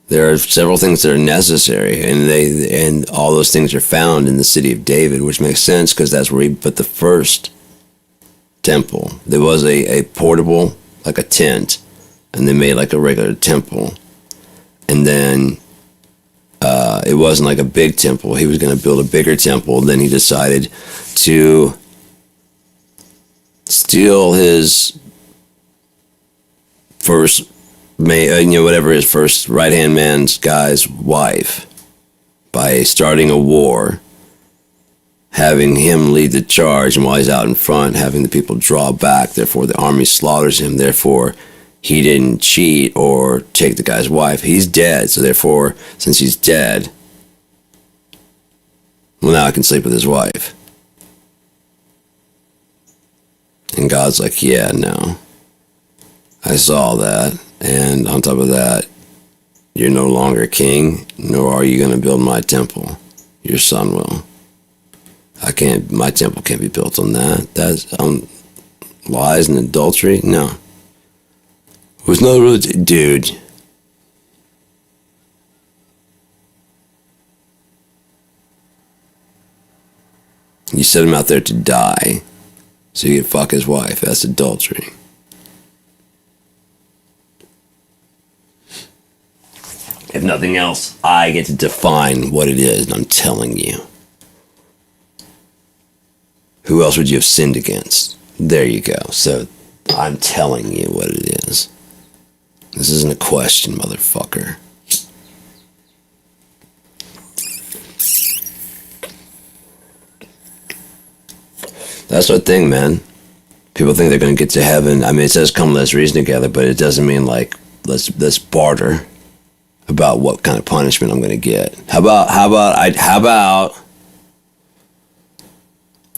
There are several things that are necessary, and all those things are found in the city of David, which makes sense because that's where he put the first temple. There was a portable, like a tent, and they made like a regular temple. And then it wasn't like a big temple. He was going to build a bigger temple. Then he decided to steal his first, whatever his first right-hand man's guy's wife by starting a war, having him lead the charge, and while he's out in front, having the people draw back. Therefore, the army slaughters him. Therefore, he didn't cheat or take the guy's wife. He's dead, so therefore, since he's dead, well, now I can sleep with his wife. And God's like, yeah, no. I saw that, and on top of that, you're no longer king, nor are you going to build my temple. Your son will. My temple can't be built on that. That's on lies and adultery? No. It was no really, dude. You set him out there to die, so you could fuck his wife. That's adultery. If nothing else, I get to define what it is, and I'm telling you. Who else would you have sinned against? There you go. So, I'm telling you what it is. This isn't a question, motherfucker. That's the thing, man. People think they're going to get to heaven. I mean, it says come, let's reason together, but it doesn't mean like, let's barter about what kind of punishment I'm going to get. How about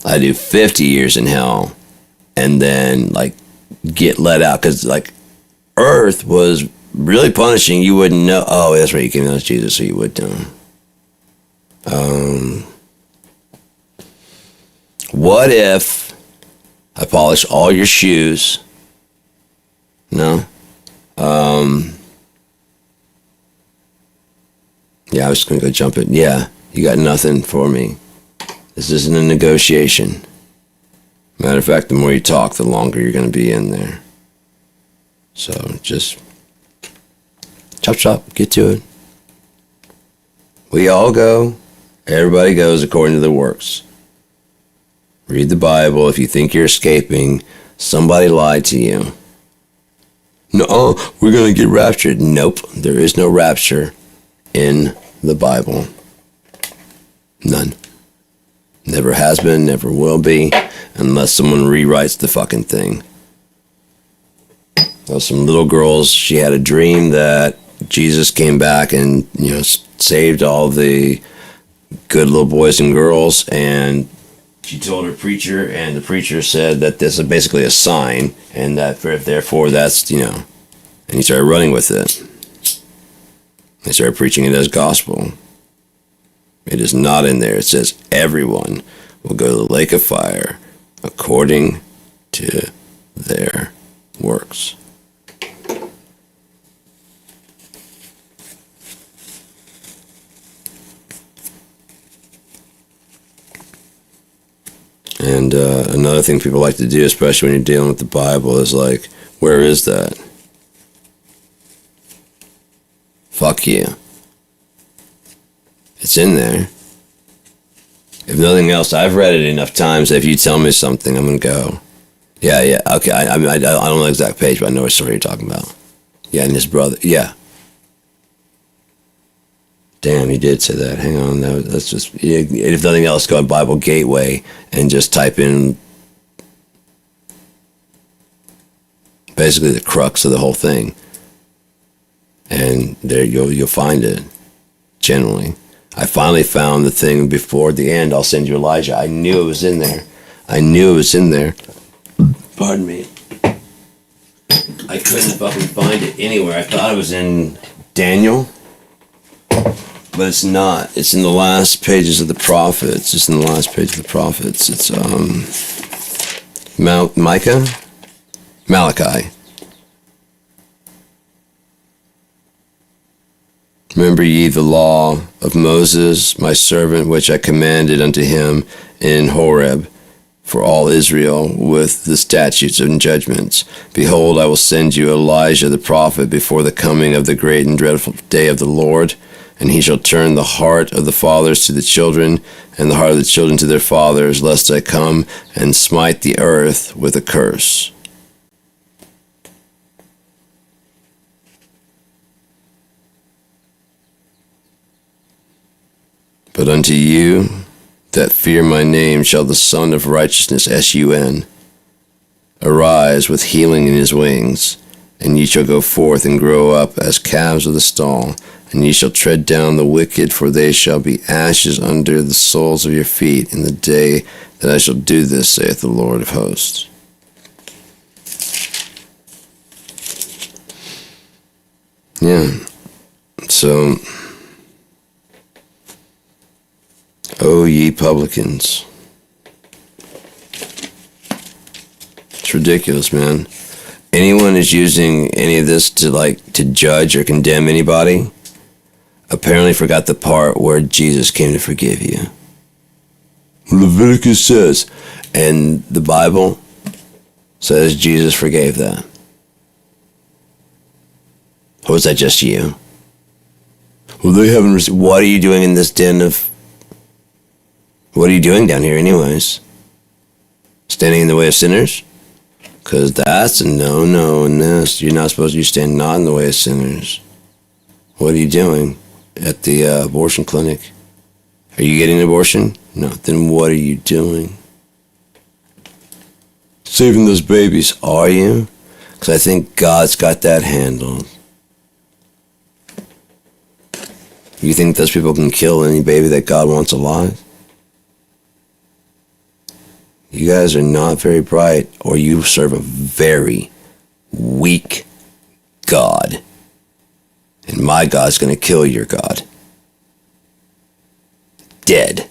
I do 50 years in hell and then like get let out, because like Earth was really punishing. You wouldn't know. Oh, that's right, you came out as Jesus, so you would know. What if I polish all your shoes? No. Yeah, I was just going to go jump it. Yeah, you got nothing for me. This isn't a negotiation. Matter of fact, the more you talk, the longer you're going to be in there. So just chop chop, get to it. We all go. Everybody goes according to their works. Read the Bible. If you think you're escaping, somebody lied to you. No, we're going to get raptured. Nope, there is no rapture in the Bible. None. Never has been, never will be, unless someone rewrites the fucking thing. Well, some little girls, she had a dream that Jesus came back and, saved all the good little boys and girls, and she told her preacher, and the preacher said that this is basically a sign, and that therefore that's, and he started running with it. They started preaching it as gospel. It is not in there. It says everyone will go to the lake of fire according to their works. And another thing people like to do, especially when you're dealing with the Bible, is like, where is that? Fuck you. It's in there. If nothing else, I've read it enough times that if you tell me something, I'm going to go, yeah, okay. I mean, I don't know the exact page, but I know what story you're talking about. Yeah, and his brother, yeah. Damn, he did say that. Hang on, that's just, if nothing else, go on Bible Gateway and just type in basically the crux of the whole thing. And there you'll find it, generally. I finally found the thing before the end. I'll send you Elijah. I knew it was in there. Pardon me. I couldn't fucking find it anywhere. I thought it was in Daniel, but it's not. It's in the last pages of the prophets. It's Malachi. Remember ye the law of Moses, my servant, which I commanded unto him in Horeb for all Israel with the statutes and judgments. Behold, I will send you Elijah the prophet before the coming of the great and dreadful day of the Lord, and he shall turn the heart of the fathers to the children, and the heart of the children to their fathers, lest I come and smite the earth with a curse. But unto you that fear my name shall the Son of Righteousness, S-U-N, arise with healing in his wings, And ye shall go forth and grow up as calves of the stall, and ye shall tread down the wicked, for they shall be ashes under the soles of your feet in the day that I shall do this, saith the Lord of hosts. Yeah. So, O ye publicans. It's ridiculous, man. Anyone is using any of this to judge or condemn anybody apparently forgot the part where Jesus came to forgive you. Leviticus says, and the Bible says Jesus forgave that. Or was that just you? Well, they haven't received. What are you doing in this den of... What are you doing down here anyways? Standing in the way of sinners? Because that's a no-no in this. You're not supposed to stand not in the way of sinners. What are you doing at the abortion clinic? Are you getting an abortion? No. Then what are you doing? Saving those babies. Are you? Because I think God's got that handled. You think those people can kill any baby that God wants alive? You guys are not very bright, or you serve a very weak God. And my God's going to kill your God. Dead.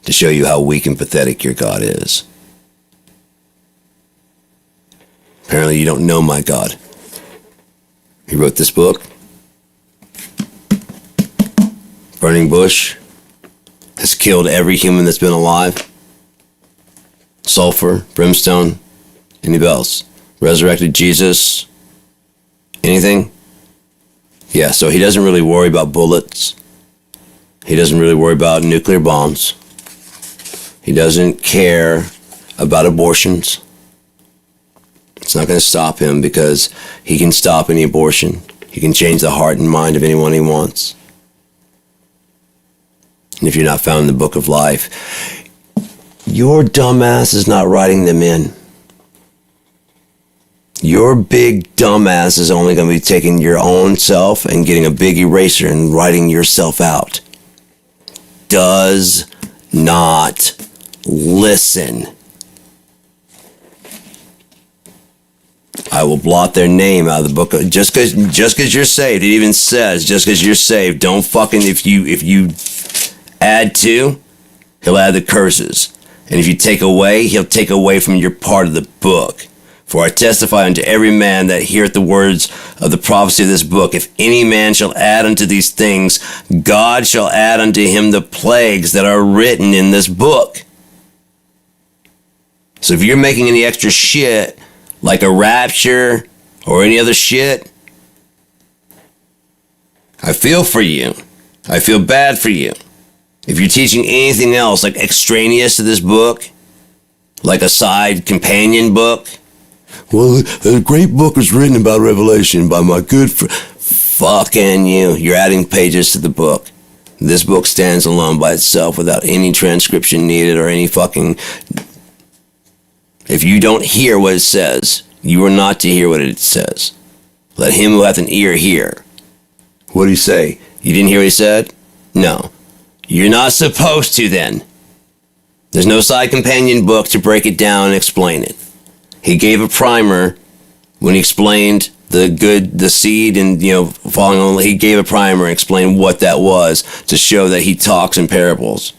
To show you how weak and pathetic your God is. Apparently you don't know my God. He wrote this book. Burning bush has killed every human that's been alive. Sulfur, brimstone, anybody else? Resurrected Jesus, anything? Yeah, so he doesn't really worry about bullets. He doesn't really worry about nuclear bombs. He doesn't care about abortions. It's not going to stop him because he can stop any abortion. He can change the heart and mind of anyone he wants. And if you're not found in the book of life, your dumbass is not writing them in. Your big dumbass is only going to be taking your own self and getting a big eraser and writing yourself out. Does not listen. I will blot their name out of the book. Just because you're saved, it even says, just because you're saved, don't fucking, if you add to, he'll add the curses. And if you take away, he'll take away from your part of the book. For I testify unto every man that heareth the words of the prophecy of this book, if any man shall add unto these things, God shall add unto him the plagues that are written in this book. So if you're making any extra shit, like a rapture or any other shit, I feel for you. I feel bad for you. If you're teaching anything else, like extraneous to this book, like a side companion book, well, a great book was written about Revelation by my good friend. Fucking you. You're adding pages to the book. This book stands alone by itself without any transcription needed or any fucking... If you don't hear what it says, you are not to hear what it says. Let him who hath an ear hear. What did he say? You didn't hear what he said? No. You're not supposed to then. There's no side companion book to break it down and explain it. He gave a primer when he explained the seed and, falling on, he gave a primer and explained what that was to show that he talks in parables.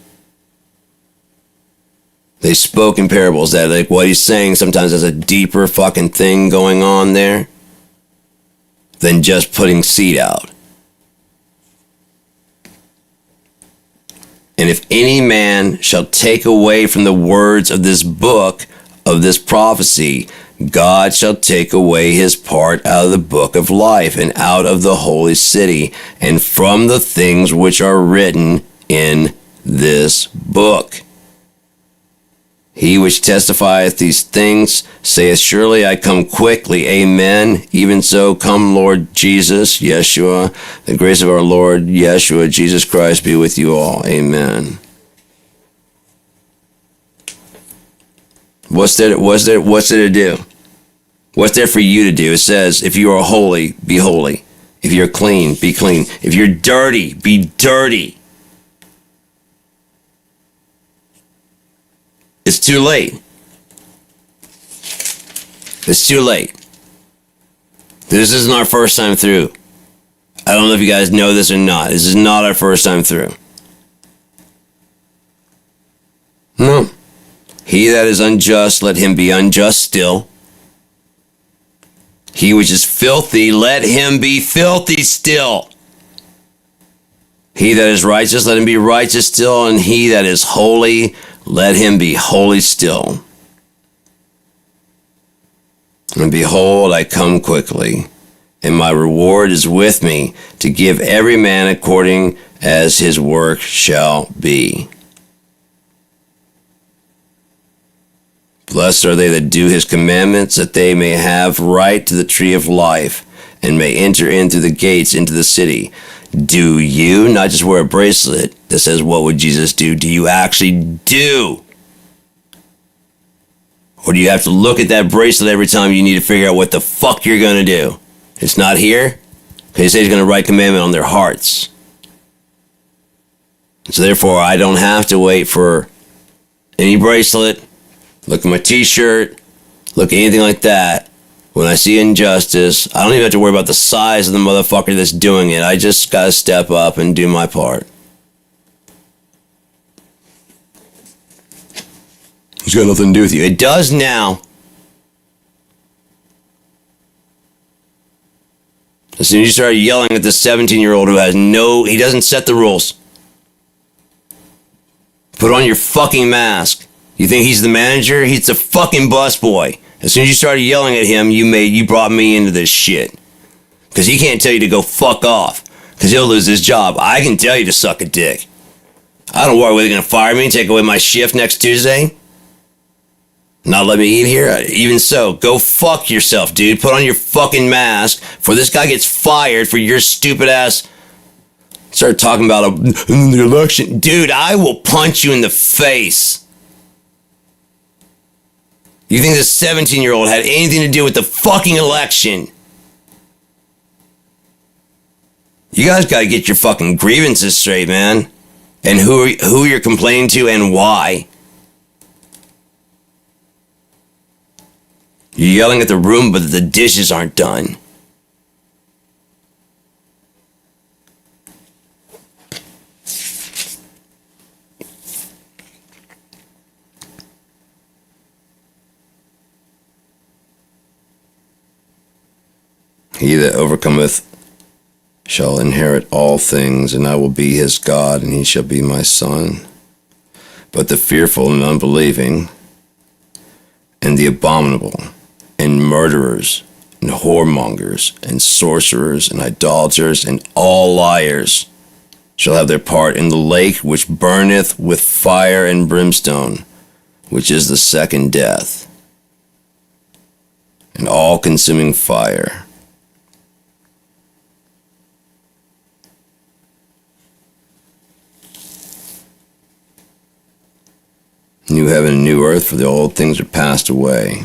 They spoke in parables, that like what he's saying sometimes has a deeper fucking thing going on there than just putting seed out. And if any man shall take away from the words of this book, of this prophecy, God shall take away his part out of the book of life and out of the holy city and from the things which are written in this book. He which testifieth these things saith, surely I come quickly. Amen. Even so, come Lord Jesus, Yeshua. The grace of our Lord, Yeshua, Jesus Christ, be with you all. Amen. What's there to do? What's there for you to do? It says, if you are holy, be holy. If you're clean, be clean. If you're dirty, be dirty. It's too late. It's too late. This isn't our first time through. I don't know if you guys know this or not. This is not our first time through. No. He that is unjust, let him be unjust still. He which is filthy, let him be filthy still. He that is righteous, let him be righteous still. And he that is holy, let him be holy still. And behold, I come quickly, and my reward is with me, to give every man according as his work shall be. Blessed are they that do his commandments, that they may have right to the tree of life, and may enter in through the gates into the city. Do you not just wear a bracelet that says, what would Jesus do? Do you actually do? Or do you have to look at that bracelet every time you need to figure out what the fuck you're going to do? It's not here? Because he said he's going to write commandment on their hearts. So therefore, I don't have to wait for any bracelet, look at my t-shirt, look at anything like that. When I see injustice, I don't even have to worry about the size of the motherfucker that's doing it. I just got to step up and do my part. It's got nothing to do with you. It does now. As soon as you start yelling at this 17-year-old who has he doesn't set the rules. Put on your fucking mask. You think he's the manager? He's the fucking busboy. As soon as you started yelling at him, you brought me into this shit. Because he can't tell you to go fuck off. Because he'll lose his job. I can tell you to suck a dick. I don't worry whether they're going to fire me and take away my shift next Tuesday. Not let me eat here? Even so, go fuck yourself, dude. Put on your fucking mask before this guy gets fired for your stupid ass. Start talking about the election. Dude, I will punch you in the face. You think this 17-year-old had anything to do with the fucking election? You guys gotta get your fucking grievances straight, man. And who you're complaining to and why. You're yelling at the room, but the dishes aren't done. He that overcometh shall inherit all things, and I will be his God, and he shall be my son. But the fearful and unbelieving, and the abominable, and murderers, and whoremongers, and sorcerers, and idolaters, and all liars shall have their part in the lake which burneth with fire and brimstone, which is the second death, and all-consuming fire. New heaven and new earth, for the old things are passed away,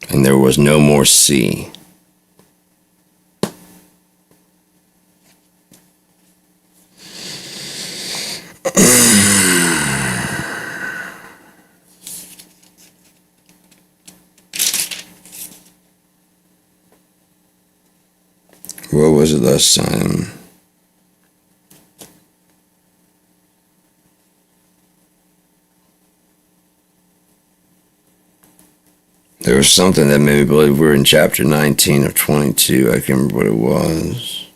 and there was no more sea. What was it last time? There was something that made me believe we were in chapter 19 of 22. I can't remember what it was.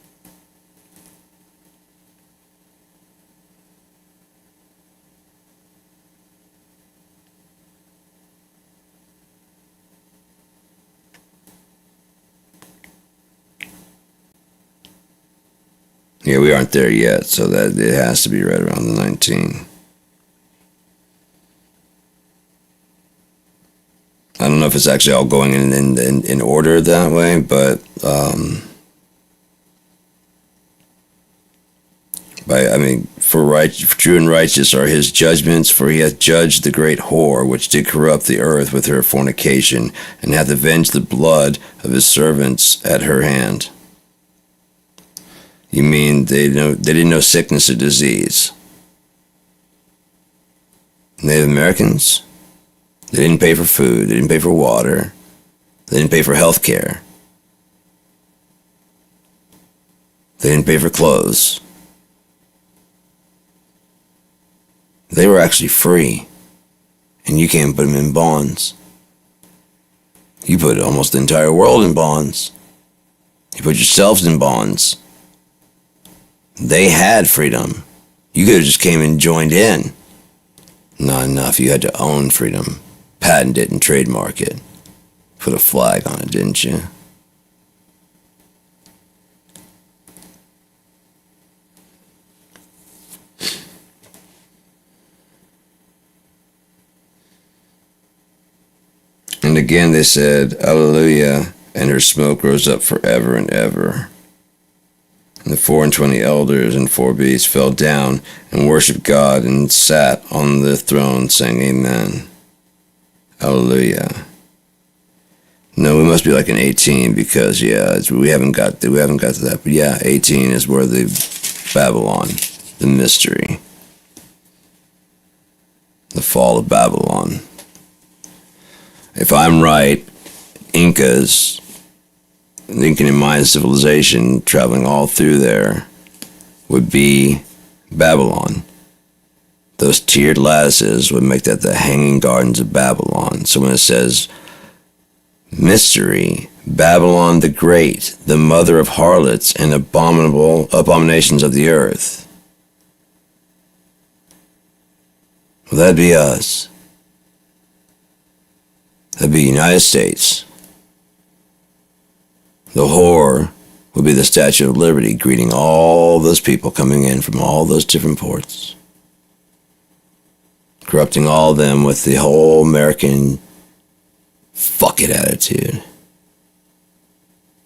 Yeah, we aren't there yet, so that it has to be right around the 19. I don't know if it's actually all going in order that way, but For true and righteous are his judgments, for he hath judged the great whore, which did corrupt the earth with her fornication, and hath avenged the blood of his servants at her hand. You mean they didn't know sickness or disease? Native Americans? They didn't pay for food, they didn't pay for water, they didn't pay for health care. They didn't pay for clothes. They were actually free, and you can't put them in bonds. You put almost the entire world in bonds. You put yourselves in bonds. They had freedom. You could have just came and joined in. Not enough. You had to own freedom, patent it and trademark it. Put a flag on it, didn't you? And again they said, Alleluia, and her smoke rose up forever and ever. And the 24 elders and 4 beasts fell down and worshipped God and sat on the throne saying, Amen. Alleluia. No, we must be like an 18 because, we haven't got to that. But yeah, 18 is where the Babylon, the mystery, the fall of Babylon. If I'm right, Incas, the Incan and Mayan civilization traveling all through there would be Babylon. Those tiered lattices would make that the Hanging Gardens of Babylon. So when it says mystery, Babylon the Great, the mother of harlots and abominations of the earth, well, that'd be us. That'd be United States. The whore would be the Statue of Liberty, greeting all those people coming in from all those different ports, corrupting all of them with the whole American fuck it attitude.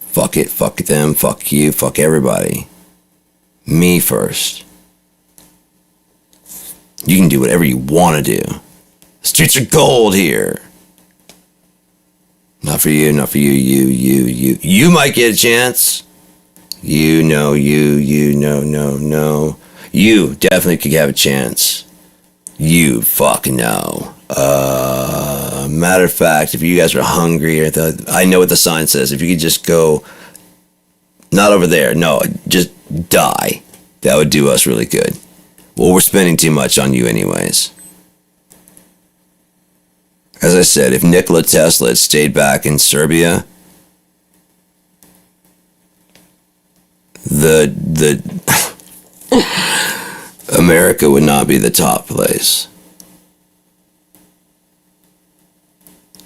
Fuck it, fuck them, fuck you, fuck everybody. Me first. You can do whatever you want to do. The streets are gold here. Not for you, not for you. You might get a chance. You know. You definitely could have a chance. You fucking know. Matter of fact, if you guys are hungry, I know what the sign says. If you could just go, not over there, no, just die. That would do us really good. Well, we're spending too much on you anyways. As I said, if Nikola Tesla had stayed back in Serbia, the America would not be the top place.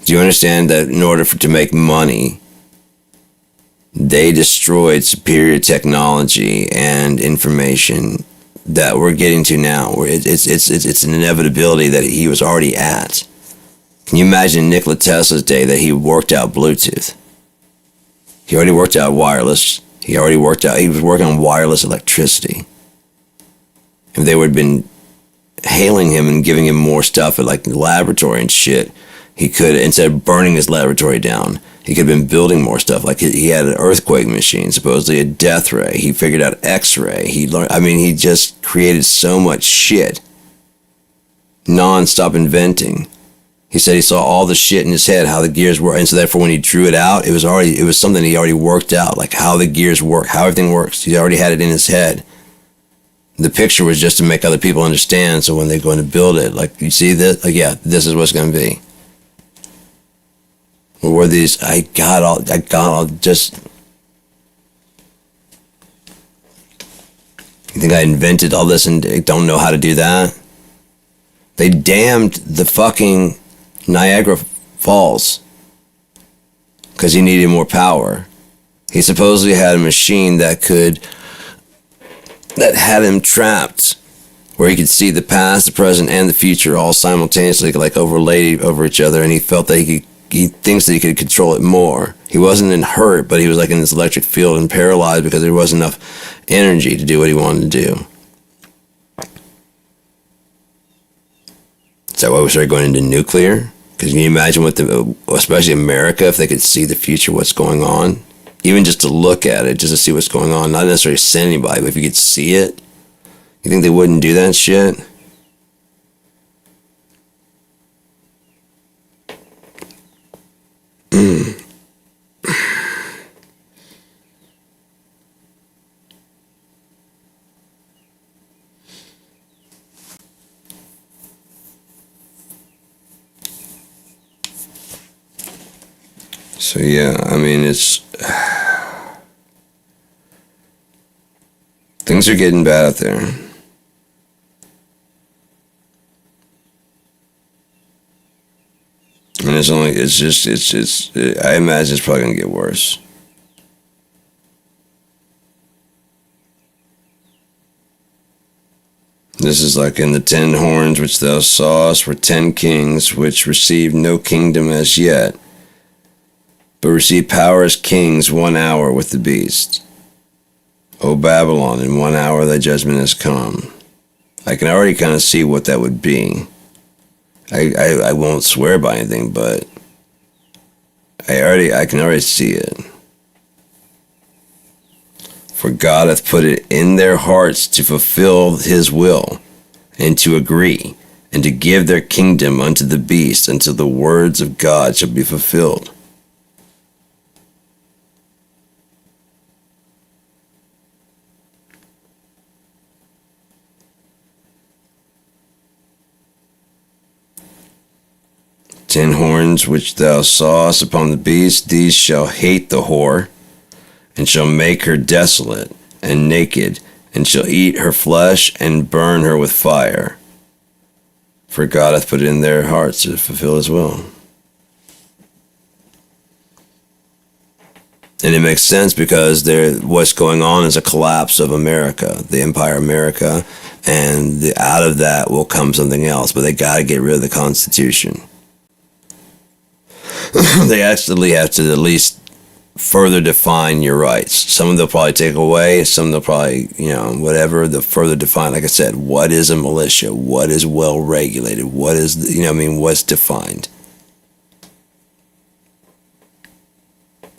Do you understand that in order to make money, they destroyed superior technology and information that we're getting to now? It's an inevitability that he was already at. Can you imagine Nikola Tesla's day that he worked out Bluetooth? He already worked out wireless. He was working on wireless electricity. If they would have been hailing him and giving him more stuff at like the laboratory and shit, he could, instead of burning his laboratory down, he could have been building more stuff. Like he had an earthquake machine, supposedly a death ray. He figured out X-ray. He just created so much shit. Non-stop inventing. He said he saw all the shit in his head, how the gears work, and so therefore when he drew it out, it was something he already worked out, like how the gears work, how everything works. He already had it in his head. The picture was just to make other people understand, so when they're going to build it, like, you see this? Like, yeah, this is what's going to be. What were these? I got all, just... You think I invented all this and don't know how to do that? They damned the fucking Niagara Falls because he needed more power. He supposedly had a machine that had him trapped, where he could see the past, the present, and the future all simultaneously, like overlaid over each other, and he felt that he thinks that he could control it more. He wasn't in hurt, but he was like in this electric field and paralyzed because there wasn't enough energy to do what he wanted to do. Is that why we started going into nuclear? Because can you imagine especially America, if they could see the future, what's going on? Even just to look at it, just to see what's going on, not necessarily send anybody, but if you could see it, you think they wouldn't do that shit? So yeah, I mean, things are getting bad out there. And I imagine it's probably gonna get worse. This is like in the 10 horns which thou sawest were 10 kings which received no kingdom as yet, but received power as kings 1 hour with the beast. O Babylon, in 1 hour thy judgment has come. I can already kind of see what that would be. I won't swear by anything, but I can already see it. For God hath put it in their hearts to fulfill his will, and to agree, and to give their kingdom unto the beast, until the words of God shall be fulfilled. Ten horns which thou sawest upon the beast, these shall hate the whore, and shall make her desolate and naked, and shall eat her flesh and burn her with fire. For God hath put it in their hearts to fulfill his will. And it makes sense because what's going on is a collapse of America, the Empire America, and out of that will come something else, but they got to get rid of the Constitution. They actually have to at least further define your rights. Some of them they'll probably take away, some they'll probably, whatever, they'll further define. Like I said, what is a militia? What is well regulated? What is, what's defined?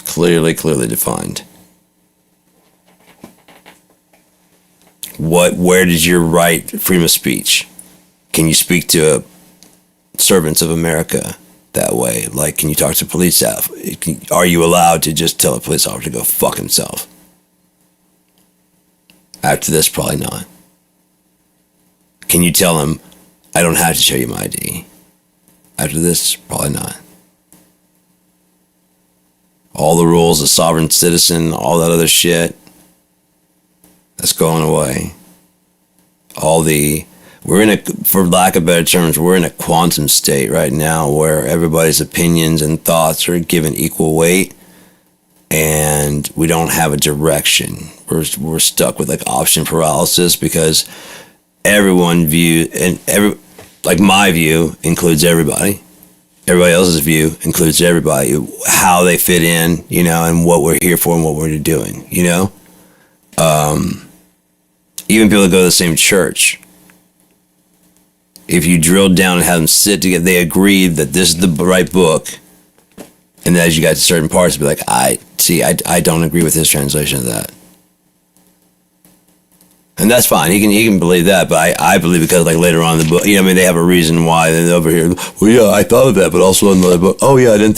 Clearly defined. Where does your right, freedom of speech? Can you speak to servants of America that way? Like, can you talk to police staff? Are you allowed to just tell a police officer to go fuck himself? After this, probably not. Can you tell him, I don't have to show you my ID? After this, probably not. All the rules of sovereign citizen, all that other shit, that's going away. For lack of better terms, we're in a quantum state right now where everybody's opinions and thoughts are given equal weight, and we don't have a direction. We're stuck with like option paralysis because everyone my view includes everybody. Everybody else's view includes everybody. How they fit in, and what we're here for and what we're doing, Even people that go to the same church, if you drilled down and had them sit together, they agreed that this is the right book. And then as you got to certain parts, be like, I don't agree with his translation of that. And that's fine. He can believe that, but I believe because like later on in the book, they have a reason why they're over here. Well, yeah, I thought of that, but also in the book, oh yeah, I didn't.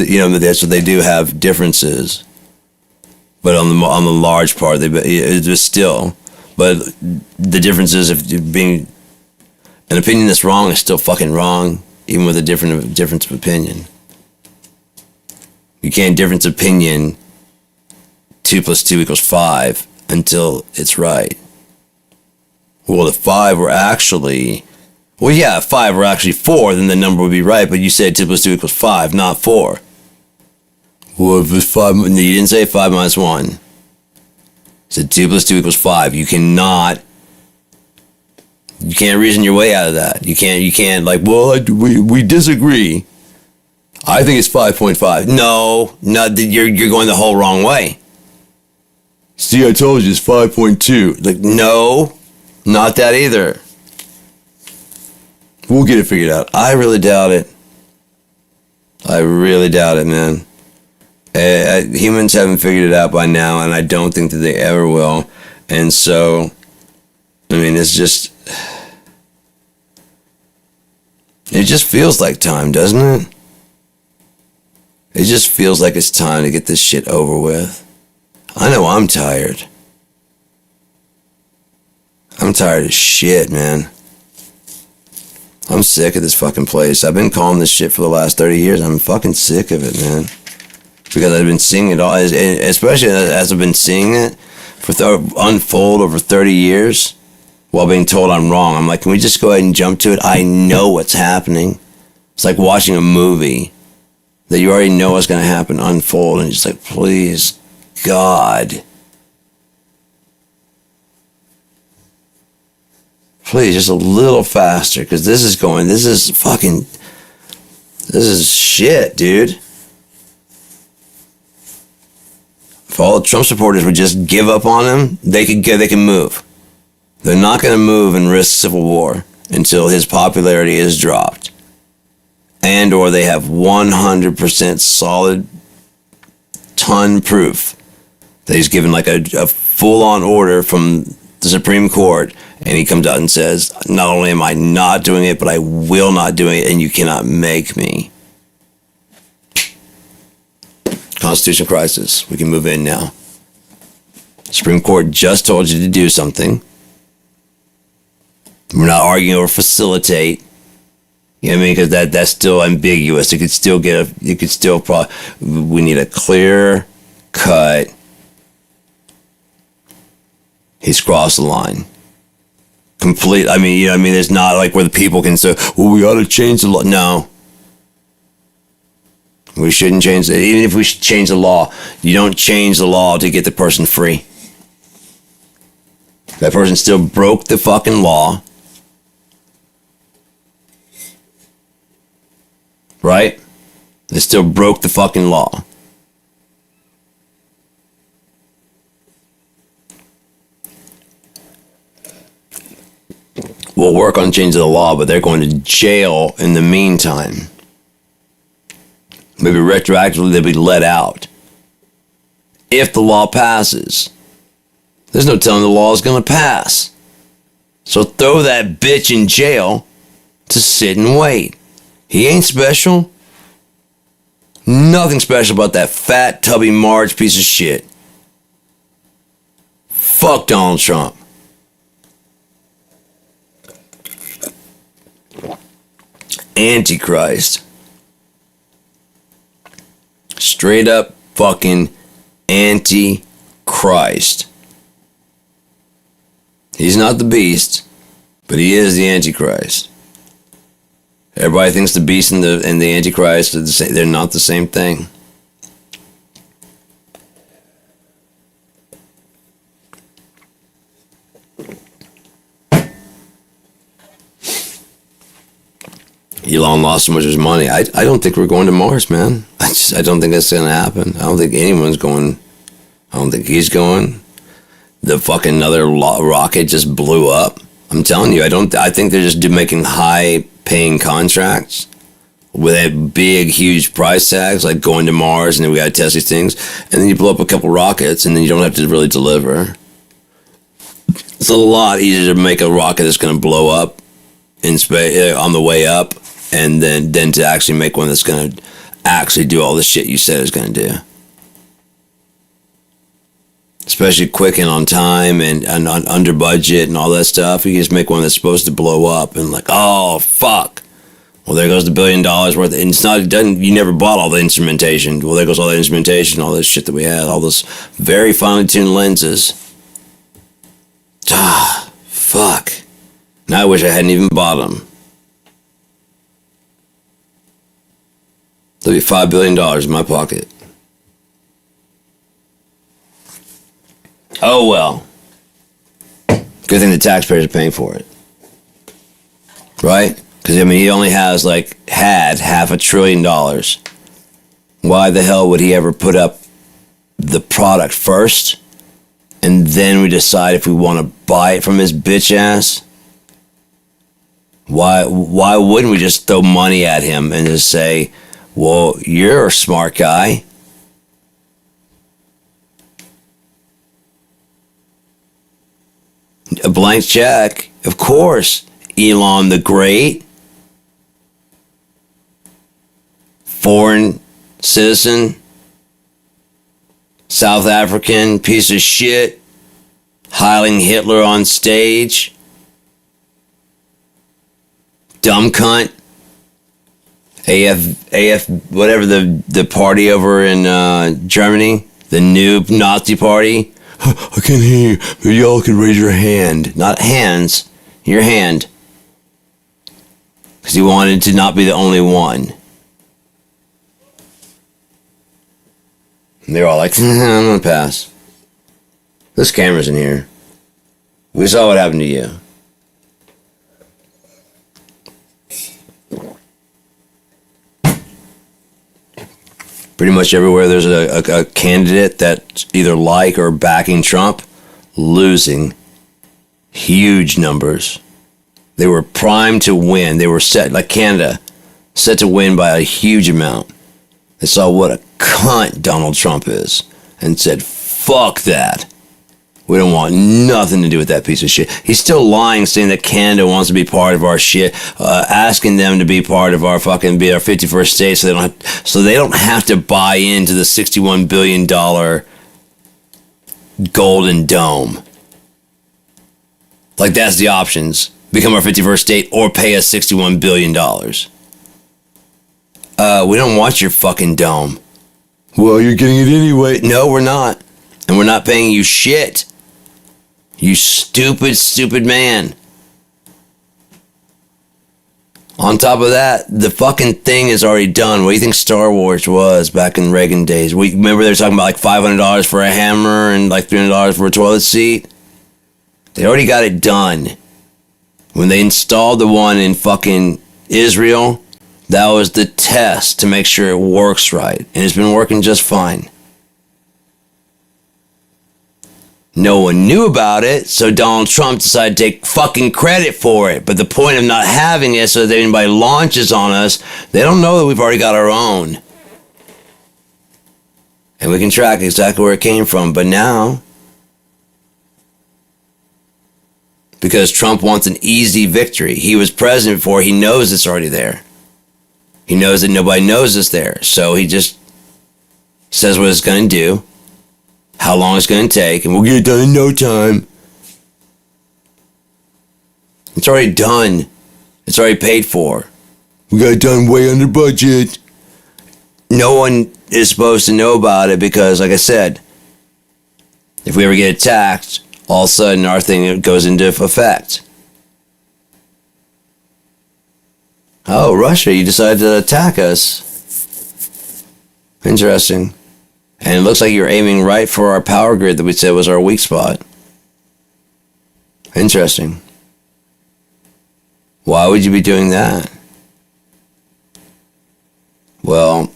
So they do have differences, but on the large part, it's still. But the difference is if being an opinion that's wrong is still fucking wrong, even with a difference of opinion. You can't difference opinion 2 + 2 = 5 until it's right. Well, if 5 were actually... Well, yeah, if 5 were actually 4, then the number would be right, but you said 2 + 2 = 5, not 4. Well, if it's 5... You didn't say 5 - 1. You said 2 + 2 = 5. You can't reason your way out of that. You can't well, we disagree. I think it's 5.5. No, you're going the whole wrong way. See, I told you it's 5.2. No, not that either. We'll get it figured out. I really doubt it. I really doubt it, man. Humans haven't figured it out by now, and I don't think that they ever will. And so, I mean, it just feels like time, doesn't it? It just feels like it's time to get this shit over with. I know I'm tired. I'm tired as shit, man. I'm sick of this fucking place. I've been calling this shit for the last 30 years. I'm fucking sick of it, man. Because I've been seeing it all, especially as I've been seeing it unfold over 30 years while being told I'm wrong. I'm like, can we just go ahead and jump to it? I know what's happening. It's like watching a movie that you already know what's going to happen unfold, and you're just like, please, God. Please, just a little faster, because this is shit, dude. If all the Trump supporters would just give up on him, they can move. They're not going to move and risk civil war until his popularity is dropped. And or they have 100% solid ton proof that he's given like a full-on order from the Supreme Court, and he comes out and says, not only am I not doing it, but I will not do it, and you cannot make me. Constitutional crisis. We can move in now. Supreme Court just told you to do something. We're not arguing over facilitate. You know what I mean? Because that's still ambiguous. We need a clear cut. He's crossed the line. Complete. I mean, there's not like where the people can say, well, we ought to change the law. No. We shouldn't change it. Even if we should change the law, you don't change the law to get the person free. That person still broke the fucking law. Right? They still broke the fucking law. We'll work on changing the law, but they're going to jail in the meantime. Maybe retroactively they'll be let out. If the law passes. There's no telling the law is going to pass. So throw that bitch in jail to sit and wait. He ain't special. Nothing special about that fat, tubby Marge piece of shit. Fuck Donald Trump. Antichrist. Straight up fucking Antichrist. He's not the beast, but he is the Antichrist. Everybody thinks the beast and the Antichrist are the same. They're not the same thing. Elon lost so much of his money. I don't think we're going to Mars, man. I don't think that's going to happen. I don't think anyone's going. I don't think he's going. The fucking other rocket just blew up. I'm telling you, I think they're just making high-paying contracts with big, huge price tags, like going to Mars, and then we got to test these things, and then you blow up a couple rockets, and then you don't have to really deliver. It's a lot easier to make a rocket that's going to blow up in space on the way up, and then to actually make one that's going to actually do all the shit you said it's going to do. Especially quick and on time and under budget and all that stuff. You just make one that's supposed to blow up and like, oh, fuck. Well, there goes the $1 billion worth. And it's not, you never bought all the instrumentation. Well, there goes all the instrumentation, all this shit that we had, all those very finely tuned lenses. Ah, fuck. Now I wish I hadn't even bought them. There'll be $5 billion in my pocket. Oh well. Good thing the taxpayers are paying for it. Right? Because, I mean, he only has, had $500 billion. Why the hell would he ever put up the product first? And then we decide if we want to buy it from his bitch ass? Why wouldn't we just throw money at him and just say, well, you're a smart guy. A blank check, of course. Elon the Great, foreign citizen, South African piece of shit, Heiling Hitler on stage, dumb cunt, AF, whatever the party over in Germany, the noob Nazi party. I can't hear you. Maybe y'all can raise your hand. Not hands, your hand. Because he wanted to not be the only one. And they're all like, I'm gonna pass. This camera's in here. We saw what happened to you. Pretty much everywhere there's a candidate that's either like or backing Trump, losing huge numbers. They were primed to win. They were set, like Canada, set to win by a huge amount. They saw what a cunt Donald Trump is and said, fuck that. We don't want nothing to do with that piece of shit. He's still lying, saying that Canada wants to be part of our shit, asking them to be part of our fucking, be our 51st state, so they don't have to buy into the $61 billion Golden Dome. Like, that's the options. Become our 51st state or pay us $61 billion. We don't want your fucking dome. Well, you're getting it anyway. No, we're not. And we're not paying you shit. You stupid, stupid man. On top of that, the fucking thing is already done. What do you think Star Wars was back in Reagan days? We remember they were talking about like $500 for a hammer and like $300 for a toilet seat. They already got it done. When they installed the one in fucking Israel, that was the test to make sure it works right. And it's been working just fine. No one knew about it, so Donald Trump decided to take fucking credit for it. But the point of not having it so that anybody launches on us, they don't know that we've already got our own. And we can track exactly where it came from. But now, because Trump wants an easy victory, he was president before, he knows it's already there. He knows that nobody knows it's there. So he just says what it's going to do, how long it's going to take, and we'll get it done in no time. It's already done. It's already paid for. We got it done way under budget. No one is supposed to know about it because, like I said, if we ever get attacked, all of a sudden our thing goes into effect. Oh, Russia, you decided to attack us. Interesting. And it looks like you're aiming right for our power grid that we said was our weak spot. Interesting. Why would you be doing that? Well,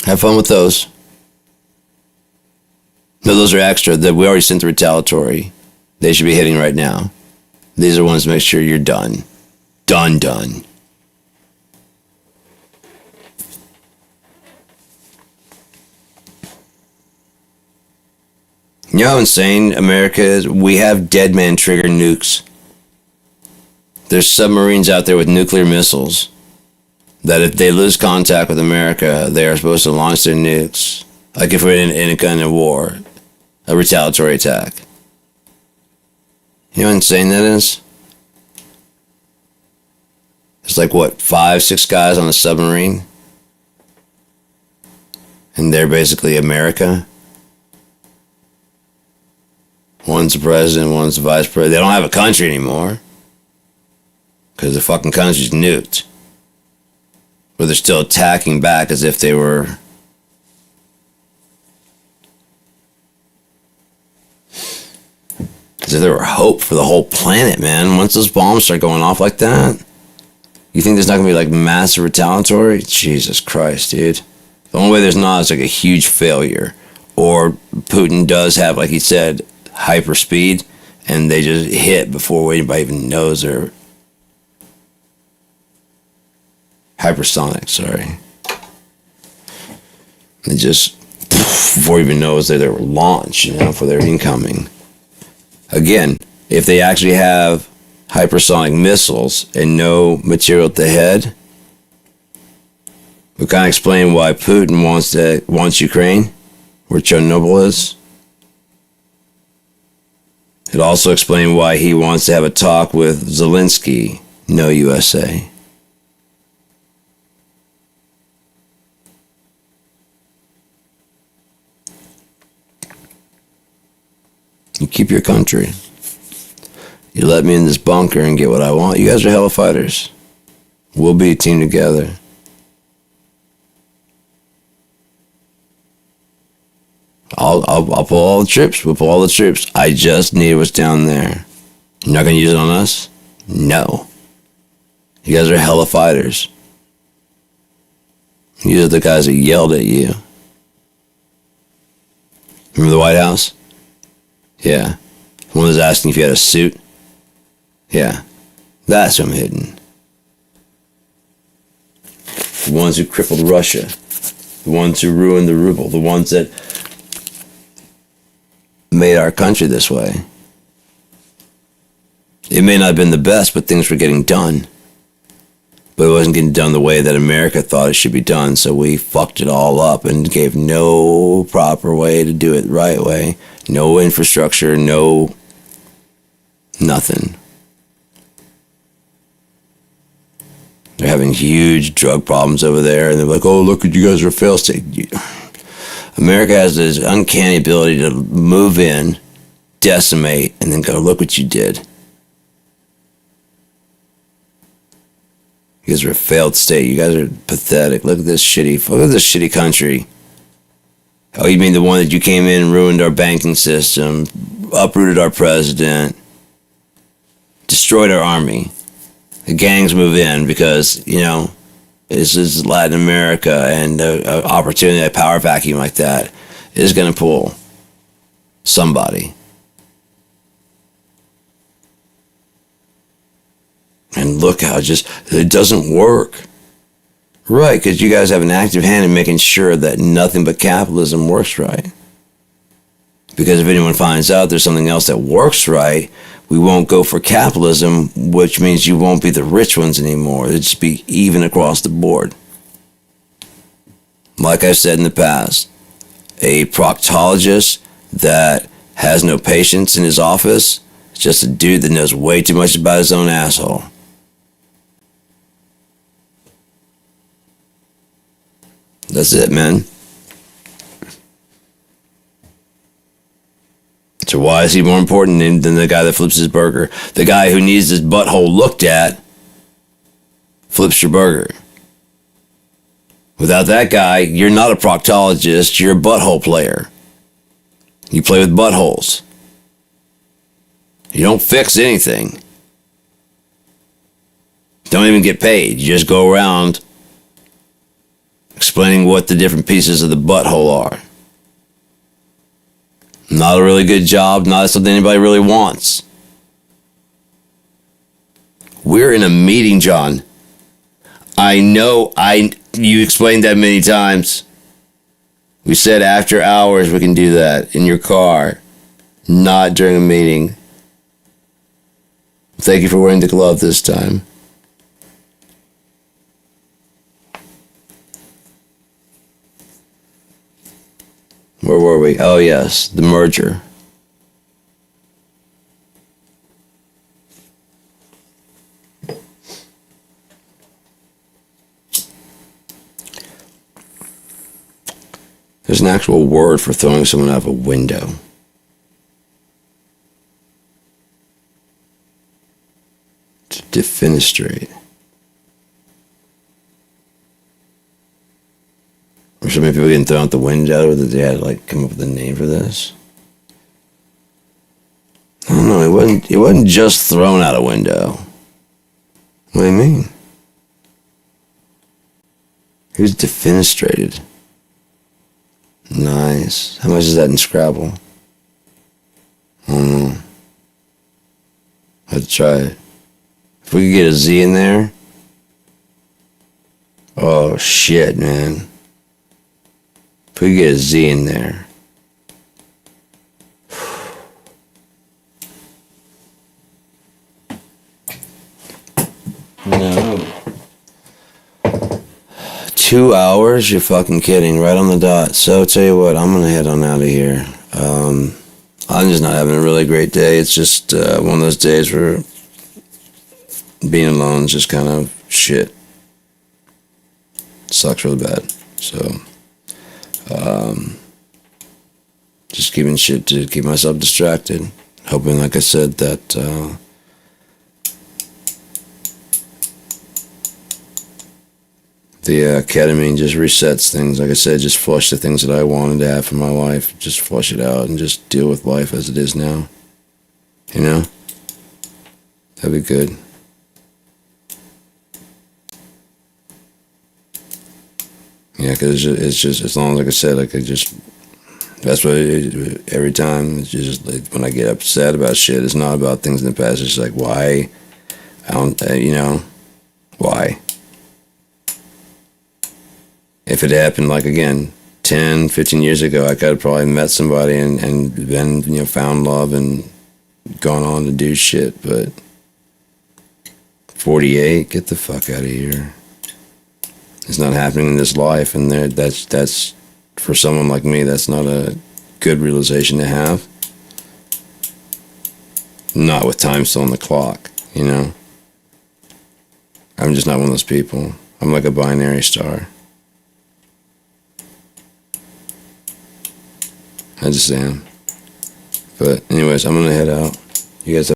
have fun with those. No, those are extra. That we already sent the retaliatory. They should be hitting right now. These are ones to make sure you're done. Done. You know how insane America is? We have dead man trigger nukes. There's submarines out there with nuclear missiles that if they lose contact with America, they are supposed to launch their nukes. Like if we're in a kind of war, a retaliatory attack. You know how insane that is? It's like, what, 5-6 guys on a submarine? And they're basically America? One's the president, one's the vice president. They don't have a country anymore. Because the fucking country's nuked. But they're still attacking back as if they were... as if there were hope for the whole planet, man. Once those bombs start going off like that... You think there's not going to be like massive retaliatory? Jesus Christ, dude. The only way there's not is like a huge failure. or Putin does have, like he said, hyperspeed, and they just hit before anybody even knows they're hypersonic. Sorry, they just before even knows that they're launched, for their incoming. Again, if they actually have hypersonic missiles and no material at the head, we kind of explain why Putin wants Ukraine, where Chernobyl is. It also explains why he wants to have a talk with Zelensky, no USA. You keep your country. You let me in this bunker and get what I want. You guys are hella fighters. We'll be a team together. I'll pull all the troops. We'll pull all the troops. I just need what's down there. You're not going to use it on us? No. You guys are hella fighters. These are the guys that yelled at you. Remember the White House? Yeah. One was asking if you had a suit. Yeah. That's who I'm hitting. The ones who crippled Russia. The ones who ruined the ruble. The ones that made our country this way. It may not have been the best, but things were getting done. But it wasn't getting done the way that America thought it should be done, so we fucked it all up and gave no proper way to do it the right way. No infrastructure, no nothing. They're having huge drug problems over there, and they're like, oh, look, you guys are a failed state. America has this uncanny ability to move in, decimate, and then go, look what you did. You guys are a failed state. You guys are pathetic. Look at this shitty country. Oh, you mean the one that you came in and ruined our banking system, uprooted our president, destroyed our army. The gangs move in because, this is Latin America, and an opportunity, a power vacuum like that is going to pull somebody. And look how it doesn't work. Right, because you guys have an active hand in making sure that nothing but capitalism works right. Because if anyone finds out there's something else that works right, we won't go for capitalism, which means you won't be the rich ones anymore. It'll just be even across the board. Like I've said in the past, a proctologist that has no patience in his office is just a dude that knows way too much about his own asshole. That's it, man. So why is he more important than the guy that flips his burger? The guy who needs his butthole looked at flips your burger. Without that guy, you're not a proctologist, you're a butthole player. You play with buttholes. You don't fix anything. Don't even get paid. You just go around explaining what the different pieces of the butthole are. Not a really good job, not something anybody really wants. We're in a meeting, John. I know, you explained that many times. We said after hours we can do that in your car, not during a meeting. Thank you for wearing the glove this time. Where were we? Oh, yes, the merger. There's an actual word for throwing someone out of a window. To defenestrate. Or so many people getting thrown out the window that they had to come up with a name for this. I don't know, it wasn't just thrown out a window. What do you mean? He was defenestrated. Nice. How much is that in Scrabble? I don't know. Let's try it. If we could get a Z in there. Oh shit, man. If we could get a Z in there. No. 2 hours? You're fucking kidding. Right on the dot. So, tell you what, I'm gonna head on out of here. I'm just not having a really great day. It's just one of those days where being alone is just kind of shit. Sucks really bad. So, just keeping shit to keep myself distracted. Hoping, like I said, that the ketamine just resets things. Like I said, just flush the things that I wanted to have for my life. Just flush it out and just deal with life as it is now. You know? That'd be good. Yeah, because it's just, as long as, like I said, I could just, that's what every time, it's just like, when I get upset about shit, it's not about things in the past. It's like, why? I don't, why? If it happened, like, again, 10, 15 years ago, I could have probably met somebody and then, found love and gone on to do shit. But 48, get the fuck out of here. It's not happening in this life, and that's for someone like me, that's not a good realization to have. Not with time still on the clock, I'm just not one of those people. I'm like a binary star. I just am. But anyways, I'm gonna head out. You guys have